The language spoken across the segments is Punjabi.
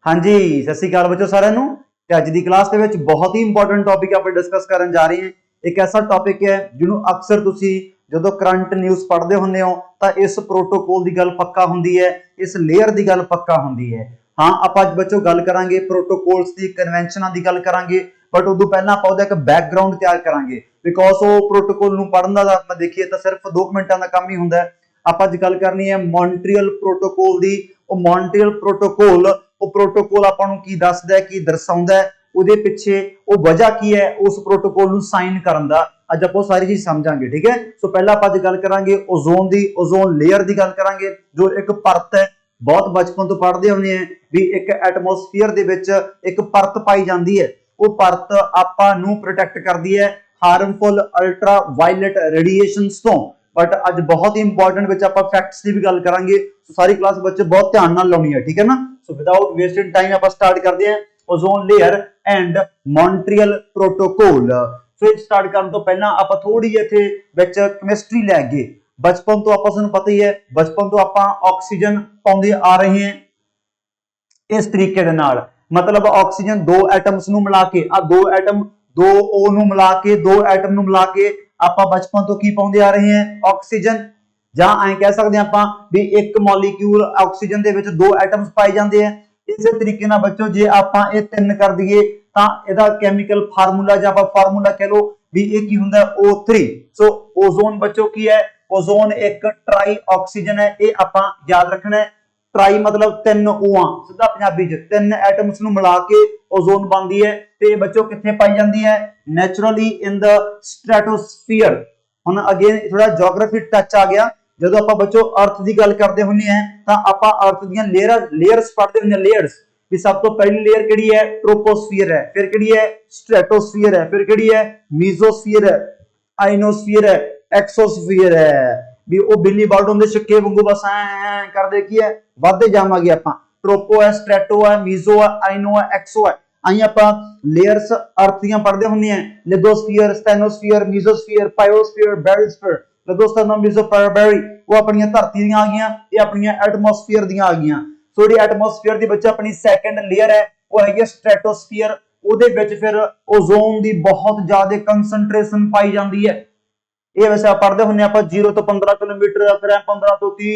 हाँ जी, सत श्री अकाल बच्चों साਰਿਆਂ ਨੂੰ ਤੇ ਅੱਜ ਦੀ ਕਲਾਸ ਦੇ ਵਿੱਚ ਬਹੁਤ ਹੀ ਇੰਪੋਰਟੈਂਟ ਟੌਪਿਕ ਆਪਾਂ ਡਿਸਕਸ ਕਰਨ ਜਾ ਰਹੇ ਹਾਂ। ਇੱਕ ਐਸਾ ਟੌਪਿਕ ਹੈ ਜਿਹਨੂੰ ਅਕਸਰ ਤੁਸੀਂ ਜਦੋਂ ਕਰੰਟ ਨਿਊਜ਼ ਪੜ੍ਹਦੇ ਹੁੰਦੇ ਹੋ ਤਾਂ ਇਸ ਪ੍ਰੋਟੋਕੋਲ ਦੀ ਗੱਲ ਪੱਕਾ ਹੁੰਦੀ ਹੈ, ਇਸ ਲੇਅਰ ਦੀ ਗੱਲ ਪੱਕਾ ਹੁੰਦੀ ਹੈ। ਹਾਂ, ਆਪਾਂ ਅੱਜ ਬੱਚੋ ਗੱਲ ਕਰਾਂਗੇ ਪ੍ਰੋਟੋਕੋਲਸ ਦੀ, ਕਨਵੈਨਸ਼ਨਾਂ ਦੀ ਗੱਲ ਕਰਾਂਗੇ, ਬਟ ਉਦੋਂ ਪਹਿਲਾਂ ਆਪਾਂ ਉਹਦਾ ਇੱਕ ਬੈਕਗ੍ਰਾਉਂਡ ਤਿਆਰ ਕਰਾਂਗੇ ਬਿਕੋਜ਼ ਉਹ ਪ੍ਰੋਟੋਕੋਲ ਨੂੰ ਪੜ੍ਹਨ ਦਾ ਆਪਾਂ ਦੇਖੀਏ ਤਾਂ ਸਿਰਫ 2 ਮਿੰਟਾਂ ਦਾ ਕੰਮ ਹੀ ਹੁੰਦਾ ਹੈ। ਆਪਾਂ ਅੱਜ ਗੱਲ ਕਰਨੀ ਹੈ ਮੌਂਟਰੀਅਲ ਪ੍ਰੋਟੋਕੋਲ ਦੀ। ਉਹ ਮੌਂਟਰੀਅਲ ਪ੍ਰੋਟੋਕੋਲ प्रोटोकॉल आपां नूं की दसदा है, की दर्शाउंदा है, उहदे पिछे वो वजह की है उस प्रोटोकॉल नूं साइन करन दा। अज आपां सारी चीज समझांगे, ठीक है। सो पहला आपां गल करांगे ओजोन दी, ओजोन लेयर दी गल करांगे जो एक परत है। बहुत बचपन तो पढ़दे हुंदे हैं भी एक एटमोसफीयर दे विच एक परत पाई जांदी है। वो परत आपां नूं प्रोटेक्ट करदी है हार्मफुल अल्ट्रा वायलेट रेडिएशंस तो। बट अज बहुत ही इंपॉर्टेंट विच आपां फैक्ट्स दी भी गल करांगे। सो सारी क्लास बच्चे बहुत ध्यान नाल लाउणी है, ठीक है ना। सो विदाउट वेस्टिंग टाइम आप स्टार्ट करते हैं ozone layer and Montreal protocol. So start करने तो पहला आप थोड़ी इथे विच केमिस्ट्री लै गए। बचपन तो आपको पता ही है, बचपन तो आप ऑक्सीजन पाउंदे आ रहे हैं इस तरीके दे नाल। मतलब ऑक्सीजन दो एटम्स नूं मिला के दो एटम दो ओ नूं मिला के दो एटम नूं मिला के आप बचपन तो की पाउंदे आ रहे हैं ऑक्सीजन। ਜਾਂ ਐਂ ਕਹਿ ਸਕਦੇ ਆਪਾਂ ਵੀ ਇੱਕ ਮੋਲੀਕਿਊਲ ਆਕਸੀਜਨ ਦੇ ਵਿੱਚ ਦੋ ਐਟਮਸ ਪਾਏ ਜਾਂਦੇ ਆ। ਇਸੇ ਤਰੀਕੇ ਨਾਲ ਬੱਚੋ ਜੇ ਆਪਾਂ ਇਹ ਤਿੰਨ ਕਰ ਦਈਏ ਤਾਂ ਇਹਦਾ ਕੈਮੀਕਲ ਫਾਰਮੂਲਾ ਜਾਂ ਆਪਾਂ ਫਾਰਮੂਲਾ ਕਹਿ ਲਓ ਵੀ ਇਹ ਕੀ ਹੁੰਦਾ O3। ਸੋ ਓਜ਼ੋਨ ਬੱਚੋ ਕੀ ਹੈ, ਓਜ਼ੋਨ ਇੱਕ ਟਰਾਈ ਆਕਸੀਜਨ ਹੈ। ਇਹ ਆਪਾਂ ਯਾਦ ਰੱਖਣਾ ਹੈ। ਟਰਾਈ मतलब ਤਿੰਨ ਓਆਂ, ਸਿੱਧਾ ਪੰਜਾਬੀ ਚ ਤਿੰਨ ਐਟਮਸ ਨੂੰ ਮਿਲਾ ਕੇ ਓਜ਼ੋਨ ਬਣਦੀ ਹੈ। ਤੇ ਬੱਚੋ ਕਿੱਥੇ ਪਾਈ ਜਾਂਦੀ ਹੈ? Naturally in the ਸਟ੍ਰੈਟੋਸਫੀਅਰ। ਹੁਣ ਅਗੇਨ ਥੋੜਾ ਜਿਓਗ੍ਰਾਫੀ ਟੱਚ ਆ ਗਿਆ। ਜਦੋਂ ਆਪਾਂ ਬੱਚੋ अर्थ ਦੀ ਗੱਲ ਕਰਦੇ ਹੁੰਨੇ ਆ ਤਾਂ ਆਪਾਂ अर्थ ਦੀਆਂ ਲੇਅਰਸ ਪੜ੍ਹਦੇ ਹੁੰਨੇ ਆ। ਲੇਅਰਸ ਵੀ ਸਭ ਤੋਂ ਪਹਿਲੀ ਲੇਅਰ ਕਿਹੜੀ ਹੈ? ਟ੍ਰੋਪੋਸਫੀਅਰ ਹੈ। ਫਿਰ ਕਿਹੜੀ ਹੈ? ਸਟ੍ਰੈਟੋਸਫੀਅਰ ਹੈ। ਫਿਰ ਕਿਹੜੀ ਹੈ? ਮੀਜ਼ੋਸਫੀਅਰ ਹੈ, ਆਇਨੋਸਫੀਅਰ ਹੈ, ਐਕਸੋਸਫੀਅਰ ਹੈ। ਵੀ ਉਹ ਬਿੱਲੀ ਬਾਲਟੋਨ ਦੇ ਛਿੱਕੇ ਵਾਂਗੂ ਬਸ ਐ ਕਰਦੇ ਕੀ ਹੈ, ਵੱਧਦੇ ਜਾਵਾਂਗੇ ਆਪਾਂ। ਟ੍ਰੋਪੋ ਹੈ, ਸਟ੍ਰੈਟੋ ਹੈ, ਮੀਜ਼ੋ ਹੈ, ਆਇਨੋ ਹੈ, ਐਕਸੋ ਹੈ। ਆਈ ਆਪਾਂ ਲੇਅਰਸ अर्थ ਦੀਆਂ ਪੜ੍ਹਦੇ ਹੁੰਨੇ ਆ। ਲਿਥੋਸਫੀਅਰ, ਸਟੈਨੋਸਫੀਅਰ, ਮੀਜ਼ੋਸਫੀਅਰ, ਪਾਇਓਸਫੀਅਰ, ਬੈਰੀਸਫੀਅਰ। वो अपनी धरती दी आ गईयां, ये अपनी एटमोसफीयर दी आ गईयां। सो जी एटमोसफीयर दी बच्चे अपनी सेकंड लेयर है वो है स्ट्रेटोस्फीयर। ਉਹਦੇ ਵਿੱਚ ਫਿਰ ओजोन ਦੀ बहुत ज्यादा कंसंट्रेशन पाई जाती है। ਇਹ ਵੈਸੇ ਆ ਪੜ੍ਹਦੇ ਹੁੰਨੇ ਆਪਾਂ 0 ਤੋਂ 15 ਕਿਲੋਮੀਟਰ, ਫਿਰ 15 ਤੋਂ 30,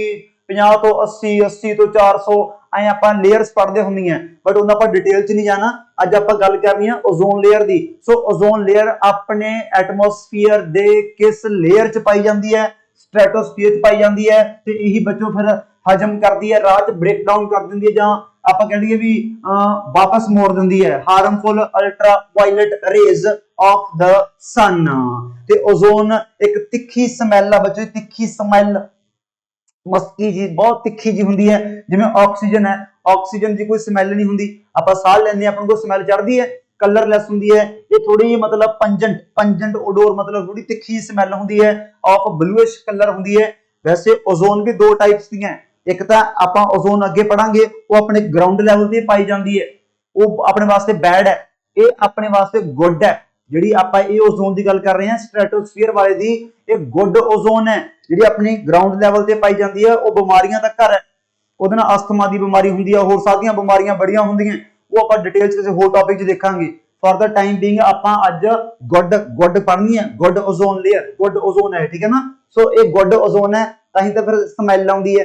50 ਤੋਂ 80, 80 ਤੋਂ 400 ਐ ਆਪਾਂ ਲੇਅਰਸ ਪੜ੍ਹਦੇ ਹੁੰਦੀਆਂ। ਬਟ ਉਹਨਾਂ ਆਪਾਂ ਡਿਟੇਲ ਚ ਨਹੀਂ ਜਾਣਾ। ਅੱਜ ਆਪਾਂ ਗੱਲ ਕਰਨੀ ਆ ओजोन लेयर ਦੀ। ਸੋ ओजोन लेयर ਆਪਣੇ ਐਟਮੋਸਫੀਅਰ ਦੇ ਕਿਸ ਲੇਅਰ ਚ ਪਾਈ ਜਾਂਦੀ ਹੈ? स्ट्रेटोस्फीयर च पाई जाती है। ਤੇ ਇਹੀ ਬੱਚੋ ਫਿਰ ਹਜਮ ਕਰਦੀ ਹੈ, ਰਾਹ ਚ ਬ੍ਰੇਕ ਡਾਊਨ ਕਰ ਦਿੰਦੀ ਹੈ, ਜਾਂ ਆਪਾਂ ਕਹਿ ਲਈਏ ਵੀ ਵਾਪਸ ਮੋੜ ਦਿੰਦੀ ਹੈ harmful ultra violet rays of the sun. ਤੇ ओजोन ਇੱਕ ਤਿੱਖੀ ਸਮੈਲ ਆ ਬੱਚੋ, ਤਿੱਖੀ ਸਮੈਲ ਮਸਕੀ ਜੀ, ਬਹੁਤ ਤਿੱਖੀ ਜੀ ਹੁੰਦੀ ਹੈ। ਜਿਵੇਂ ਆਕਸੀਜਨ ਹੈ, ਆਕਸੀਜਨ ਦੀ ਕੋਈ ਸਮੈਲ ਨਹੀਂ ਹੁੰਦੀ। ਆਪਾਂ ਸਾਹ ਲੈਂਦੇ ਆ, ਆਪਾਂ ਨੂੰ ਕੋਈ ਸਮੈਲ ਚੜਦੀ ਹੈ? कलरलैस हुंदी है। ये थोड़ी मतलब पंजेंट ओडोर मतलब थोड़ी तिखी स्मैल हुंदी है, ऑफ ब्लूइश कलर हुंदी है। वैसे ओजोन भी दो टाइप्स दी हैं। एक तो आपां ओजोन अगे पढ़ांगे वो अपने ग्राउंड लैवल ते पाई जांदी है, वो अपने वास्ते बैड है। ये अपने वास्ते गुड है। जिहड़ी आपां ये ओजोन दी गल कर रहे हैं स्ट्रेटोस्फीयर वाले दी, ये गुड ओजोन है। जिहड़ी अपनी ग्राउंड लैवल ते पाई जांदी है वो बीमारियां दा घर है। ਉਹਦੇ ਨਾਲ ਅਸਥਮਾ ਦੀ ਬਿਮਾਰੀ ਹੁੰਦੀ ਹੈ, ਹੋਰ ਸਾਰੀਆਂ ਬਿਮਾਰੀਆਂ ਬੜੀਆਂ ਹੁੰਦੀਆਂ। ਉਹ ਆਪਾਂ ਡਿਟੇਲ ਚ ਕਿਸੇ ਹੋਰ ਟੌਪਿਕ 'ਚ ਦੇਖਾਂਗੇ। ਫॉर द टाइम बीइंग ਆਪਾਂ ਅੱਜ ਗੁੱਡ ਪੜ੍ਹਨੀ ਹੈ। Good ozone layer, good ozone है, ठीक है ना। सो ਇਹ ਗੁੱਡ ओजोन है ਤਾਂ ਹੀ ਤਾਂ ਫਿਰ ਸਮੈਲ ਆਉਂਦੀ ਹੈ।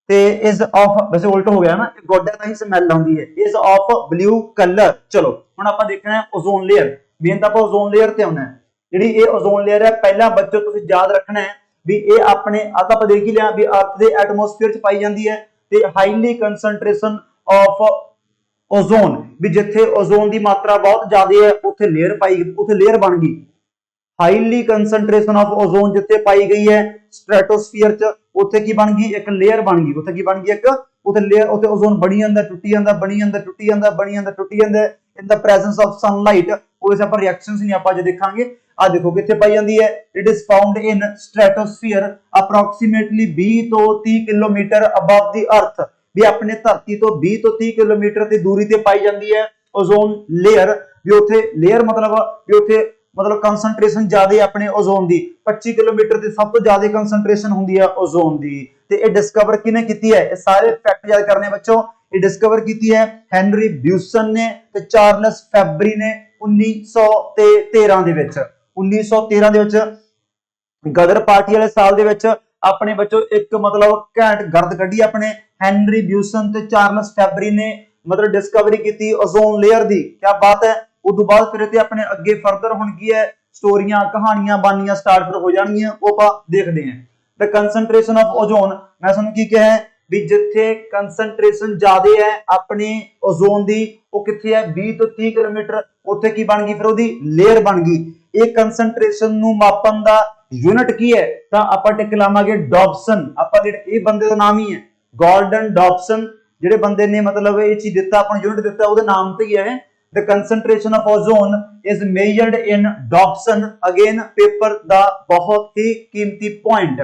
ਤੇ ਇਸ ਆਫ ਵੈਸੇ ਉਲਟ ਹੋ ਗਿਆ ਨਾ, ਗੁੱਡ ਹੈ ਤਾਂ ਹੀ ਸਮੈਲ ਆਉਂਦੀ ਹੈ। ਇਸ ਆਫ ਬਲੂ ਕਲਰ। ਚਲੋ ਹੁਣ ਆਪਾਂ ਦੇਖਣਾ ਹੈ ओजोन लेयर। ਮੇਨ ਤਾਂ ਆਪਾਂ ओजोन लेयर ਤੇ ਆਉਣਾ ਹੈ। ਜਿਹੜੀ ਇਹ ओजोन लेयर है ਪਹਿਲਾਂ ਬੱਚੋ ਤੁਸੀਂ ਯਾਦ ਰੱਖਣਾ ਹੈ ਵੀ ਇਹ ਆਪਣੇ ਆਹ ਆਪਾਂ ਦੇਖ ਹੀ ਲਿਆ ਵੀ अर्थ ਦੇ ਐਟਮੋਸਫੀਅਰ ਚ ਪਾਈ ਜਾਂਦੀ ਹੈ। ਤੇ ਹਾਈਲੀ ਕੰਸੈਂਟ੍ਰੇਸ਼ਨ ਆਫ ओजोन भी जिथे ओजोन की मात्रा बहुत ज्यादा है उत्थे लेयर पाई, उत्थे लेयर बन गई। हाईली कंसंट्रेशन ऑफ ओजोन जिथे पाई गई है स्ट्रेटोस्फीयर च, उत्थे की बन गई? एक लेयर बन गई। उत्थे की बन गई? एक उत्थे लेयर, उत्थे ओजोन बनी जांदा, टुटी जांदा, बनी जांदा, टुटी जांदा, बनी जांदा, टुटी जांदा in the presence of sunlight. ओस ਆਪਾਂ रिएक्शंस नहीं ਆਪਾਂ जे देखांगे। आ देखो किथे पाई जांदी है? It is found in stratosphere approximately 20 ਤੋਂ 30 किलोमीटर अबव द अर्थ। भी अपने धरती तो 20 ਤੋਂ 30 किलोमीटर की दूरी ते पाई जाती है ओजोन लेयर। भी उत्थे लेयर मतलब कंसंट्रेशन ज्यादा अपने ओजोन की 25 किलोमीटर की सब तो ज्यादा कंसंट्रेशन होंगी है ओजोन की। ते ये डिस्कवर किने कीती है? ये सारे फैक्ट याद करने बच्चों। ਇਹ ਡਿਸਕਵਰ ਕੀਤੀ ਹੈ ਹੈਨਰੀ ਬਿਊਸਨ ਨੇ ਤੇ ਚਾਰਲਸ ਫੈਬਰੀ ਨੇ 1913 ਦੇ ਵਿੱਚ। 1913 ਦੇ ਵਿੱਚ ਗਦਰ ਪਾਰਟੀ ਵਾਲੇ ਸਾਲ ਦੇ ਵਿੱਚ ਆਪਣੇ ਬੱਚੋ ਇੱਕ ਮਤਲਬ ਘੈਂਟ ਗਰਦ ਕੱਢੀ ਆਪਣੇ ਹੈਨਰੀ ਬਿਊਸਨ ਤੇ ਚਾਰਲਸ ਫੈਬਰੀ ਨੇ ਮਤਲਬ डिस्कवरी की ओजोन लेयर दी। क्या बात है। उस बाद फिर इत्थे अपने अगे फर्दर हुण की है स्टोरियां कहानियां बानियां स्टार्ट फिर हो जाणगियां वो आपां देखदे हैं। द कंसंट्रेशन ऑफ ओजोन मैं तुहानूं की कहा है भी जिथे कंसंट्रेशन ज्यादा है अपने ओजोन दी वो कित्थे है 20 तो 30 किलोमीटर उत्थे की बन गई फिर ओदी लेयर बन गई। ये कंसंट्रेशन नूं मापन दा यूनिट की है तां आपां टिक लावांगे डॉब्सन। आपां ये बंदे दा नाम ही है गॉर्डन डॉब्सन ਜਿਹੜੇ ਬੰਦੇ ਨੇ ਮਤਲਬ ਇਹ ਚੀਜ਼ ਦਿੱਤਾ ਆਪਾਂ ਯੂਨਿਟ ਦਿੱਤਾ ਉਹਦੇ ਨਾਮ ਤੇ ਹੀ ਹੈ। The concentration of ozone is measured in Dobson again paper ਦਾ ਬਹੁਤ ਹੀ ਕੀਮਤੀ ਪੁਆਇੰਟ।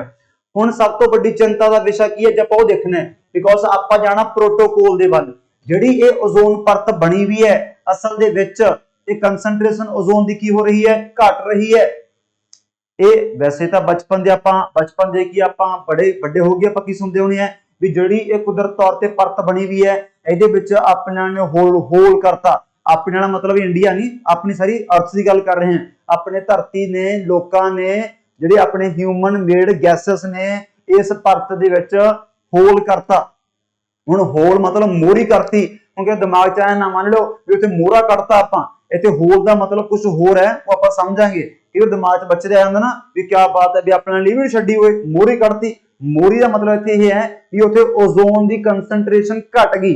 ਹੁਣ ਸਭ ਤੋਂ ਵੱਡੀ ਚਿੰਤਾ ਦਾ ਵਿਸ਼ਾ ਕੀ ਹੈ ਜੇ ਆਪਾਂ ਉਹ ਦੇਖਣਾ ਹੈ ਬਿਕੋਜ਼ ਆਪਾਂ ਜਾਣਾ ਪ੍ਰੋਟੋਕੋਲ ਦੇ ਵੱਲ। ਜਿਹੜੀ ਇਹ ਓਜ਼ੋਨ ਪਰਤ ਬਣੀ ਵੀ ਹੈ ਅਸਲ ਦੇ ਵਿੱਚ ਇਹ ਕੰਸੰਟ੍ਰੇਸ਼ਨ ਓਜ਼ੋਨ ਦੀ ਕੀ ਹੋ ਰਹੀ ਹੈ ਘਟ ਰਹੀ ਹੈ। ਇਹ ਵੈਸੇ ਤਾਂ ਬਚਪਨ ਦੇ ਕੀ ਆਪਾਂ ਬੜੇ ਵੱਡੇ ਹੋ ਗਏ ਆਪਾਂ ਕੀ ਸੁਣਦੇ ਹੋਣੇ ਆ ਵੀ ਜਿਹੜੀ ਇਹ ਕੁਦਰਤ ਤੌਰ ਤੇ ਪਰਤ ਬਣੀ ਵੀ ਹੈ ਇਹਦੇ ਵਿੱਚ ਆਪਣਾ ਨੇ ਹੋਲ ਕਰਤਾ। ਆਪਣੇ ਨਾਲ ਮਤਲਬ ਇੰਡੀਆ ਨਹੀਂ ਆਪਣੀ ਸਾਰੀ ਅਰਥ ਦੀ ਗੱਲ ਕਰ ਰਹੇ ਹਾਂ। ਆਪਣੇ ਧਰਤੀ ਨੇ ਲੋਕਾਂ ਨੇ ਜਿਹੜੇ ਆਪਣੇ ਹਿਊਮਨ ਮੇਡ ਗੈਸਸ ਨੇ ਇਸ ਪਰਤ ਦੇ ਵਿੱਚ ਹੋਲ ਕਰਤਾ। ਹੁਣ ਹੋਲ ਮਤਲਬ ਮੋਰੀ ਕਰਤੀ ਕਿਉਂਕਿ ਦਿਮਾਗ ਚ ਆਇਆ ਨਾ ਮੰਨ ਲਓ ਵੀ ਉੱਥੇ ਮੋਰਾ ਕੱਢਤਾ ਆਪਾਂ ਇੱਥੇ ਹੋਲ ਦਾ ਮਤਲਬ ਕੁਝ ਹੋਰ ਹੈ ਉਹ ਆਪਾਂ ਸਮਝਾਂਗੇ। ਇਹ ਦਿਮਾਗ ਚ ਬੱਚੇ ਆ ਜਾਂਦਾ ਨਾ ਵੀ ਕੀ ਬਾਤ ਹੈ ਵੀ ਆਪਣੇ ਲਿਮਿਟ ਛੱਡੀ ਹੋਏ ਮੋਰੀ ਕੱਢਤੀ। ਮੋਰੀ ਦਾ ਮਤਲਬ ਇੱਥੇ ਇਹ ਹੈ ਵੀ ਉੱਥੇ ਓਜ਼ੋਨ ਦੀ ਕੰਸੰਟ੍ਰੇਸ਼ਨ ਘਟ ਗਈ।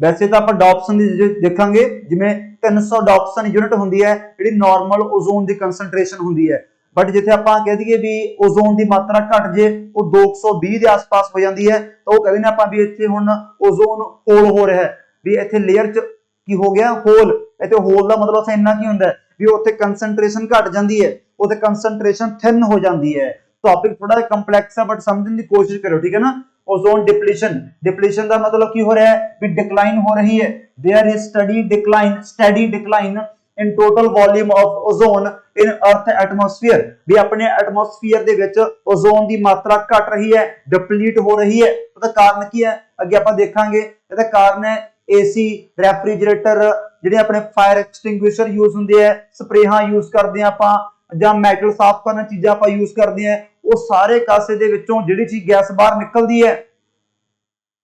ਵੈਸੇ ਤਾਂ ਆਪਾਂ ਡਾਪਸਨ ਦੀ ਦੇਖਾਂਗੇ ਜਿਵੇਂ 300 ਡਾਪਸਨ ਯੂਨਿਟ ਹੁੰਦੀ ਹੈ ਜਿਹੜੀ ਨਾਰਮਲ ਓਜ਼ੋਨ ਦੀ ਕੰਸੰਟ੍ਰੇਸ਼ਨ ਹੁੰਦੀ ਹੈ ਬਟ ਜਿੱਥੇ ਆਪਾਂ ਕਹਿ ਦਈਏ ਵੀ ਓਜ਼ੋਨ ਦੀ ਮਾਤਰਾ ਘਟ ਜੇ ਉਹ 220 ਦੇ ਆਸ-ਪਾਸ ਹੋ ਜਾਂਦੀ ਹੈ ਤਾਂ ਉਹ ਕਹਿੰਦੇ ਨੇ ਆਪਾਂ ਵੀ ਇੱਥੇ ਹੁਣ ਓਜ਼ੋਨ ਹੋਲ ਹੋ ਰਿਹਾ ਹੈ ਵੀ ਇੱਥੇ ਲੇਅਰ 'ਚ ਕੀ ਹੋ ਗਿਆ ਹੋਲ। ਇੱਥੇ ਹੋਲ ਦਾ ਮਤਲਬ ਇੰਨਾ ਕੀ ਹੁੰਦਾ ਵੀ ਉੱਥੇ ਕੰਸੰਟ੍ਰੇਸ਼ਨ ਘਟ ਜਾਂਦੀ ਹੈ ਉੱਥੇ ਕੰਸੰਟ੍ਰੇਸ਼ਨ ਥਿਨ ਹੋ ਜਾਂਦੀ ਹੈ। टॉपिक थोड़ा कॉम्प्लेक्स है बट समझने की कोशिश करो ठीक है ना। ओजोन डिप्लीशन का मतलब की हो रहा है भी डिक्लाइन हो रही है। There is study decline in total volume of ozone in earth atmosphere भी अपने एटमॉस्फेयर दे विच ओजोन की मात्रा घट रही है डिप्लीट हो रही है। उसका कारण की है अगे आपां देखांगे। इसदा कारण है एसी रेफ्रिजरेटर जिहड़े अपने फायर एक्सटिंग्विशर यूज हुंदे है स्प्रेहां यूज करदे आपां ਜਾਂ ਮੈਟਲ ਸਾਫ਼ ਕਰਨ ਚੀਜ਼ਾਂ ਆਪਾਂ ਯੂਜ਼ ਕਰਦੇ ਆ ਉਹ ਸਾਰੇ ਕਾਸੇ ਦੇ ਵਿੱਚੋਂ ਜਿਹੜੀ ਚੀਜ਼ ਗੈਸ ਬਾਹਰ ਨਿਕਲਦੀ ਹੈ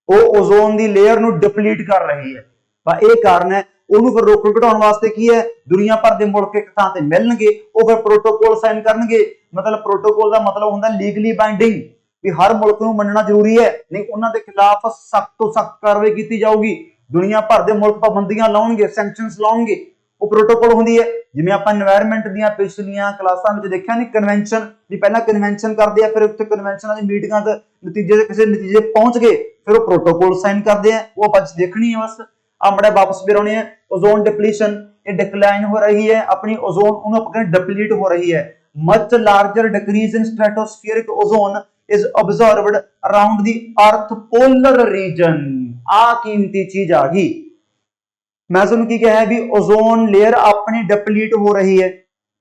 ਉਹ ਓਜ਼ੋਨ ਦੀ ਲੇਅਰ ਨੂੰ ਡਿਪਲੀਟ ਕਰ ਰਹੀ ਹੈ। ਪਰ ਇਹ ਕਾਰਨ ਹੈ ਉਹਨੂੰ ਫਿਰ ਰੋਕਣ ਘਟਾਉਣ ਵਾਸਤੇ ਕੀ ਹੈ ਦੁਨੀਆ ਭਰ ਦੇ ਮੁਲਕ ਇੱਕ ਥਾਂ ਤੇ ਮਿਲਣਗੇ ਉਹ ਫਿਰ ਪ੍ਰੋਟੋਕੋਲ ਸਾਈਨ ਕਰਨਗੇ। ਮਤਲਬ ਪ੍ਰੋਟੋਕੋਲ ਦਾ ਮਤਲਬ ਹੁੰਦਾ ਲੀਗਲੀ ਬਾਈਂਡਿੰਗ ਵੀ ਹਰ ਮੁਲਕ ਨੂੰ ਮੰਨਣਾ ਜ਼ਰੂਰੀ ਹੈ ਨਹੀਂ ਉਹਨਾਂ ਦੇ ਖਿਲਾਫ ਸਖਤ ਤੋਂ ਸਖਤ ਕਾਰਵਾਈ ਕੀਤੀ ਜਾਊਗੀ। ਦੁਨੀਆ ਭਰ ਦੇ ਮੁਲਕ ਪਾਬੰਦੀਆਂ ਲਾਉਣਗੇ ਸੈਂਕਸ਼ਨਸ ਲਾਉਣਗੇ ਉਹ ਪ੍ਰੋਟੋਕੋਲ ਹੁੰਦੀ ਹੈ। ਜਿਵੇਂ ਆਪਾਂ এনवायरमेंट ਦੀਆਂ ਪਿਛਲੀਆਂ ਕਲਾਸਾਂ ਵਿੱਚ ਦੇਖਿਆ ਨਹੀਂ ਕਨਵੈਨਸ਼ਨ ਵੀ ਪਹਿਲਾਂ ਕਨਵੈਨਸ਼ਨ ਕਰਦੇ ਆ ਫਿਰ ਉੱਥੇ ਕਨਵੈਨਸ਼ਨਾਂ ਦੀ ਮੀਟਿੰਗਾਂ ਤੇ ਕਿਸੇ ਨਤੀਜੇ ਪਹੁੰਚ ਗਏ ਫਿਰ ਉਹ ਪ੍ਰੋਟੋਕੋਲ ਸਾਈਨ ਕਰਦੇ ਆ ਉਹ ਆਪਾਂ ਦੇਖਣੀ ਹੈ ਬਸ। ਆਮੜੇ ਵਾਪਸ ਫਿਰ ਆਉਣੇ ਆ। ओजोन डिप्लीशन ये डिक्लाइन हो रही है अपनी ओजोन उन्हें डिप्लीट हो रही है। Much larger decrease in stratospheric ozone is observed around the earth polar region। आ कीमती चीज आ गई। मैं तुहानू की कहा भी ओजोन लेयर अपनी डिप्लीट हो रही है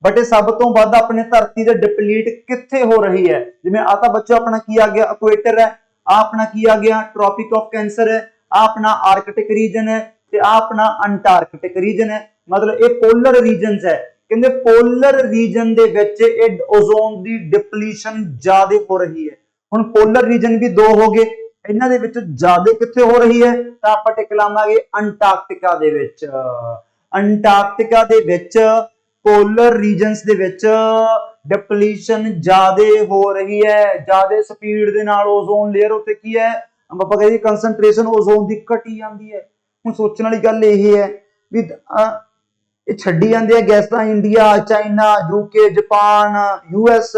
बट ये सब तो वध अपने धरती दे डिप्लीट कित्थे हो रही है। जिवें आ तां बच्चों अपना की आ गया इक्वेटर है आ अपना की आ गया ट्रॉपिक ऑफ कैंसर है आ अपना आर्कटिक रीजन है ते आ अपना अंटार्कटिक रीजन है। मतलब ये पोलर रीजन्स है कहंदे पोलर रीजन दे विच ये ओजोन दी डिप्लीशन ज्यादा हो रही है। हुण पोलर रीजन भी दो हो गए इन्हां दे विच ज्यादा कित्थे हो रही है तां आपां टिक लावांगे अंटार्कटिका दे विच। अंटार्कटिका दे विच पोलर रीजन्स दे विच डिप्लीशन ज्यादा हो रही है ज्यादा स्पीड दे नाल ओजोन लेयर उत्ते की है आपां कहदे कंसंट्रेशन ओजोन दी घटी जांदी है। हुण सोचण वाली गल इह है भी ये छड्डी जांदे आ गैसां India China UK Japan US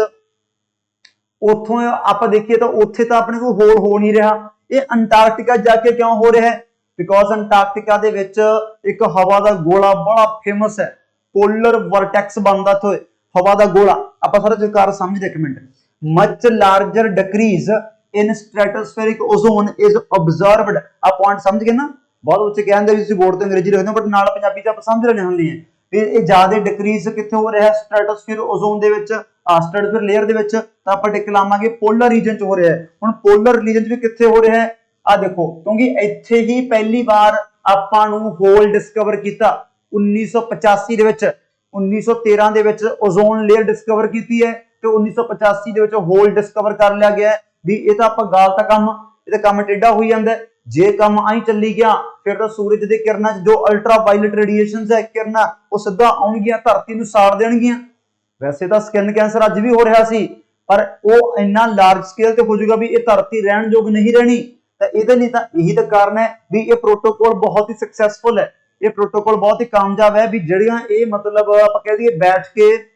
उथों आप देखिए तो उत्थे तो अपने को होल हो नहीं रहा ये अंटार्कटिका जाके क्यों हो रहा है बिकॉज अंटार्कटिका दे विच एक हवा दा गोला बड़ा फेमस है पोलर वर्टेक्स बनदा तो हवा दा गोला आप सारा चकार समझ एक minute. Much larger decrease in stratospheric ozone is observed आप पॉइंट समझ गए ना बहुत उच्च कहते भी बोर्ड तो अंग्रेजी लिखते हो बट नाल पंजाबी च आप समझ रहे होंगे ये ज्यादा डिक्रीज कित्थे हो रहा है स्ट्रेटोस्फीयर ओजोन दे विच स्ट्रेटोस्फीयर लेयर दे विच तां आपां टिक लावांगे पोलर रीजन च हो रहा है। हुण पोलर रीजन च भी कित्थे हो रहा है ਆ देखो क्योंकि ਇੱਥੇ ही पहली बार ਆਪਾਂ ਨੂੰ ਹੋਲ ਡਿਸਕਵਰ ਕੀਤਾ 1985 ਦੇ ਵਿੱਚ 1913 ਦੇ ਵਿੱਚ ਓਜ਼ੋਨ ਲੇਅਰ ਡਿਸਕਵਰ ਕੀਤੀ ਹੈ ਤੇ 1985 ਦੇ ਵਿੱਚ ਹੋਲ ਡਿਸਕਵਰ ਕਰ ਲਿਆ ਗਿਆ ਵੀ ਇਹ ਤਾਂ ਆਪਾਂ ਗਲਤ ਕੰਮ ਇਹ ਤਾਂ ਕੰਮ ਟੇਢਾ ਹੋਈ ਜਾਂਦਾ ਜੇ ਕੰਮ ਆਈ ਚੱਲੀ ਗਿਆ ਫਿਰ ਤਾਂ ਸੂਰਜ ਦੇ ਕਿਰਨਾਂ 'ਚ ਜੋ ਅਲਟਰਾ ਵਾਇਲਟ ਰੇਡੀਏਸ਼ਨਸ ਹੈ ਕਿਰਨਾਂ ਉਹ ਸਿੱਧਾ ਆਉਣਗੀਆਂ ਧਰਤੀ ਨੂੰ ਸਾੜ ਦੇਣਗੀਆਂ ਵੈਸੇ ਤਾਂ ਸਕਿਨ ਕੈਂਸਰ ਅੱਜ ਵੀ ਹੋ ਰਿਹਾ ਸੀ ਪਰ ਉਹ ਇੰਨਾ ਲਾਰਜ ਸਕੇਲ ਤੇ ਹੋ ਜਾਊਗਾ ਵੀ ਇਹ ਧਰਤੀ ਰਹਿਣ ਯੋਗ ਨਹੀਂ ਰਹਿਣੀ ਤਾਂ ਇਹਦੇ ਲਈ ਤਾਂ ਇਹੀ ਤਾਂ ਕਾਰਨ ਹੈ ਵੀ ਇਹ ਪ੍ਰੋਟੋਕੋਲ ਬਹੁਤ ਹੀ ਸਕਸੈਸਫੁਲ ਹੈ ਇਹ ਪ੍ਰੋਟੋਕੋਲ ਬਹੁਤ ਹੀ ਕਾਮਯਾਬ ਹੈ ਵੀ ਜਿਹੜੀਆਂ ਇਹ ਮਤਲਬ ਆਪਾਂ ਕਹਿ ਦਈਏ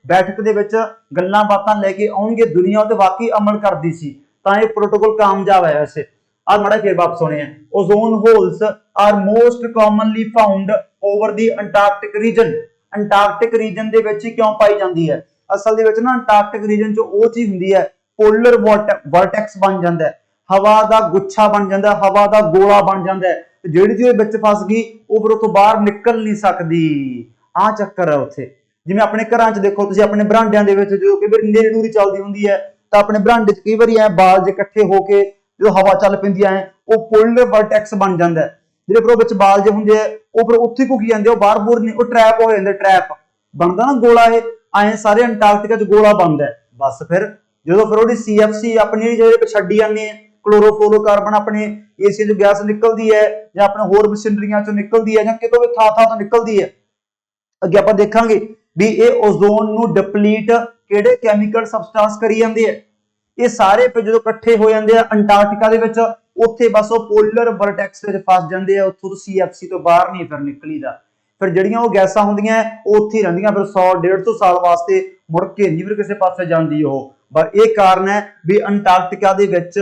ਬੈਠਕ ਦੇ ਵਿੱਚ ਗੱਲਾਂ ਬਾਤਾਂ ਲੈ ਕੇ ਆਉਣਗੇ ਦੁਨੀਆ ਉਹਦੇ ਵਾਕਈ ਅਮਲ ਕਰਦੀ ਸੀ ਤਾਂ ਇਹ ਪ੍ਰੋਟੋਕੋਲ ਕਾਮਯਾਬ ਹੈ ਵੈਸੇ ਆ ਮਾੜਾ ਫੇਰ ਵਾਪਸ ਹੋਣੇ ਆ ozone holes R most commonly found over ਦੀ ਅੰਟਾਰਕਟਿਕ ਰੀਜਨ ਦੇ ਵਿੱਚ ਕਿਉਂ ਪਾਈ ਜਾਂਦੀ ਹੈ ਅਸਲ ਦੇ ਵਿੱਚ ਨਾ ਅੰਟਾਰਕਟਿਕ ਰੀਜਨ 'ਚ ਉਹ ਚੀਜ਼ ਹੁੰਦੀ ਹੈ ਪੋਲਰ ਵਰਟੈਕਸ ਬਣ ਜਾਂਦਾ ਹੈ ਹਵਾ ਦਾ ਗੁੱਛਾ ਬਣ ਜਾਂਦਾ ਹੈ ਹਵਾ ਦਾ ਗੋਲਾ ਬਣ ਜਾਂਦਾ ਹੈ ਜਿਹੜੀ ਚੀਜ਼ ਵਿੱਚ ਫਸ ਗਈ ਉਹ ਫਿਰ ਉੱਥੋਂ ਬਾਹਰ ਨਿਕਲ ਨਹੀਂ ਸਕਦੀ ਆ ਚੱਕਰ ਹੈ ਉੱਥੇ ਜਿਵੇਂ ਆਪਣੇ ਘਰਾਂ 'ਚ ਦੇਖੋ ਤੁਸੀਂ ਆਪਣੇ ਬਰਾਂਡਿਆਂ ਦੇ ਵਿੱਚ ਜੋ ਕਈ ਵਾਰੀ ਨੇਰੀ ਨੂਰੀ ਚੱਲਦੀ ਹੁੰਦੀ ਹੈ ਤਾਂ ਆਪਣੇ ਬਰਾਂਡੇ 'ਚ ਕਈ ਵਾਰੀ ਐ ਬਾਲ ਜੇ ਇਕੱਠੇ ਹੋ ਕੇ ਜਦੋਂ ਹਵਾ ਚੱਲ ਪੈਂਦੀ ਐ ਉਹ ਪੋਲਰ ਵਰਟੈਕਸ ਬਣ ਜਾਂਦਾ ਹੈ ਜਿਹੜੇ ਫਿਰ ਉਹ ਵਿੱਚ ਬਾਲ ਜੇ ਹੁੰਦੇ ਆ ਉਹ ਫਿਰ ਉੱਥੇ ਘੁੱਕੀ ਜਾਂਦੇ ਉਹ ਬਾਹਰ ਬੂਰ ਨਹੀਂ ਉਹ ਟ੍ਰੈਪ ਹੋ ਜਾਂਦੇ ਟ੍ਰੈਪ ਬਣਦਾ ਨਾ ਗੋਲਾ ਇਹ ਐ ਸਾਰੇ ਅੰਟਾਰਕਟਿਕਾ 'ਚ ਗੋਲਾ ਬਣਦਾ ਬਸ ਫਿਰ ਜਦੋਂ ਫਿਰ ਉਹਦੀ CFC ਆਪਣੀ ਜਿਹੜੇ ਛੱਡੀ ਜਾਂਦੇ ਆ ਕਲੋਰੋਫਲੋਰੋਕਾਰਬਨ ਆਪਣੇ ਏਸੀ ਚੋਂ ਗੈਸ ਨਿਕਲਦੀ ਹੈ ਜਾਂ ਆਪਣੇ ਹੋਰ ਮਸ਼ੀਨਰੀਆਂ ਚੋਂ ਨਿਕਲਦੀ ਹੈ ਜਾਂ ਕਿਤੋਂ ਵੀ ਥਾਂ ਤੋਂ ਨਿਕਲਦੀ ਹੈ ਅੱਗੇ ਆਪਾਂ ਦੇਖਾਂਗੇ ਵੀ ਇਹ ਓਜ਼ੋਨ ਨੂੰ ਡਿਪਲੀਟ ਕਿਹੜੇ ਕੈਮੀਕਲ ਸਬਸਟੈਂਸ ਕਰੀ ਜਾਂਦੇ ਆ ਇਹ ਸਾਰੇ ਫਿਰ ਜਦੋਂ ਇਕੱਠੇ ਹੋ ਜਾਂਦੇ ਆ ਅੰਟਾਰਕਟਿਕਾ ਦੇ ਵਿੱਚ ਉੱਥੇ ਬਸ ਉਹ ਪੋਲਰ ਵਰਟੈਕਸ ਵਿੱਚ ਫਸ ਜਾਂਦੇ ਆ ਉੱਥੋਂ ਤੋਂ CFC ਤੋਂ ਬਾਹਰ ਨਹੀਂ ਫਿਰ ਨਿਕਲੀਦਾ ਫਿਰ ਜਿਹੜੀਆਂ ਉਹ ਗੈਸਾਂ ਹੁੰਦੀਆਂ ਉਹ ਉੱਥੇ ਹੀ ਰਹਿੰਦੀਆਂ ਫਿਰ 100-150 ਸਾਲ ਵਾਸਤੇ ਮੁੜ ਕੇ ਨਹੀਂ ਫਿਰ ਕਿਸੇ ਪਾਸੇ ਜਾਂਦੀ ਉਹ ਪਰ ਇਹ ਕਾਰਨ ਹੈ ਵੀ ਅੰਟਾਰਕਟਿਕਾ ਦੇ ਵਿੱਚ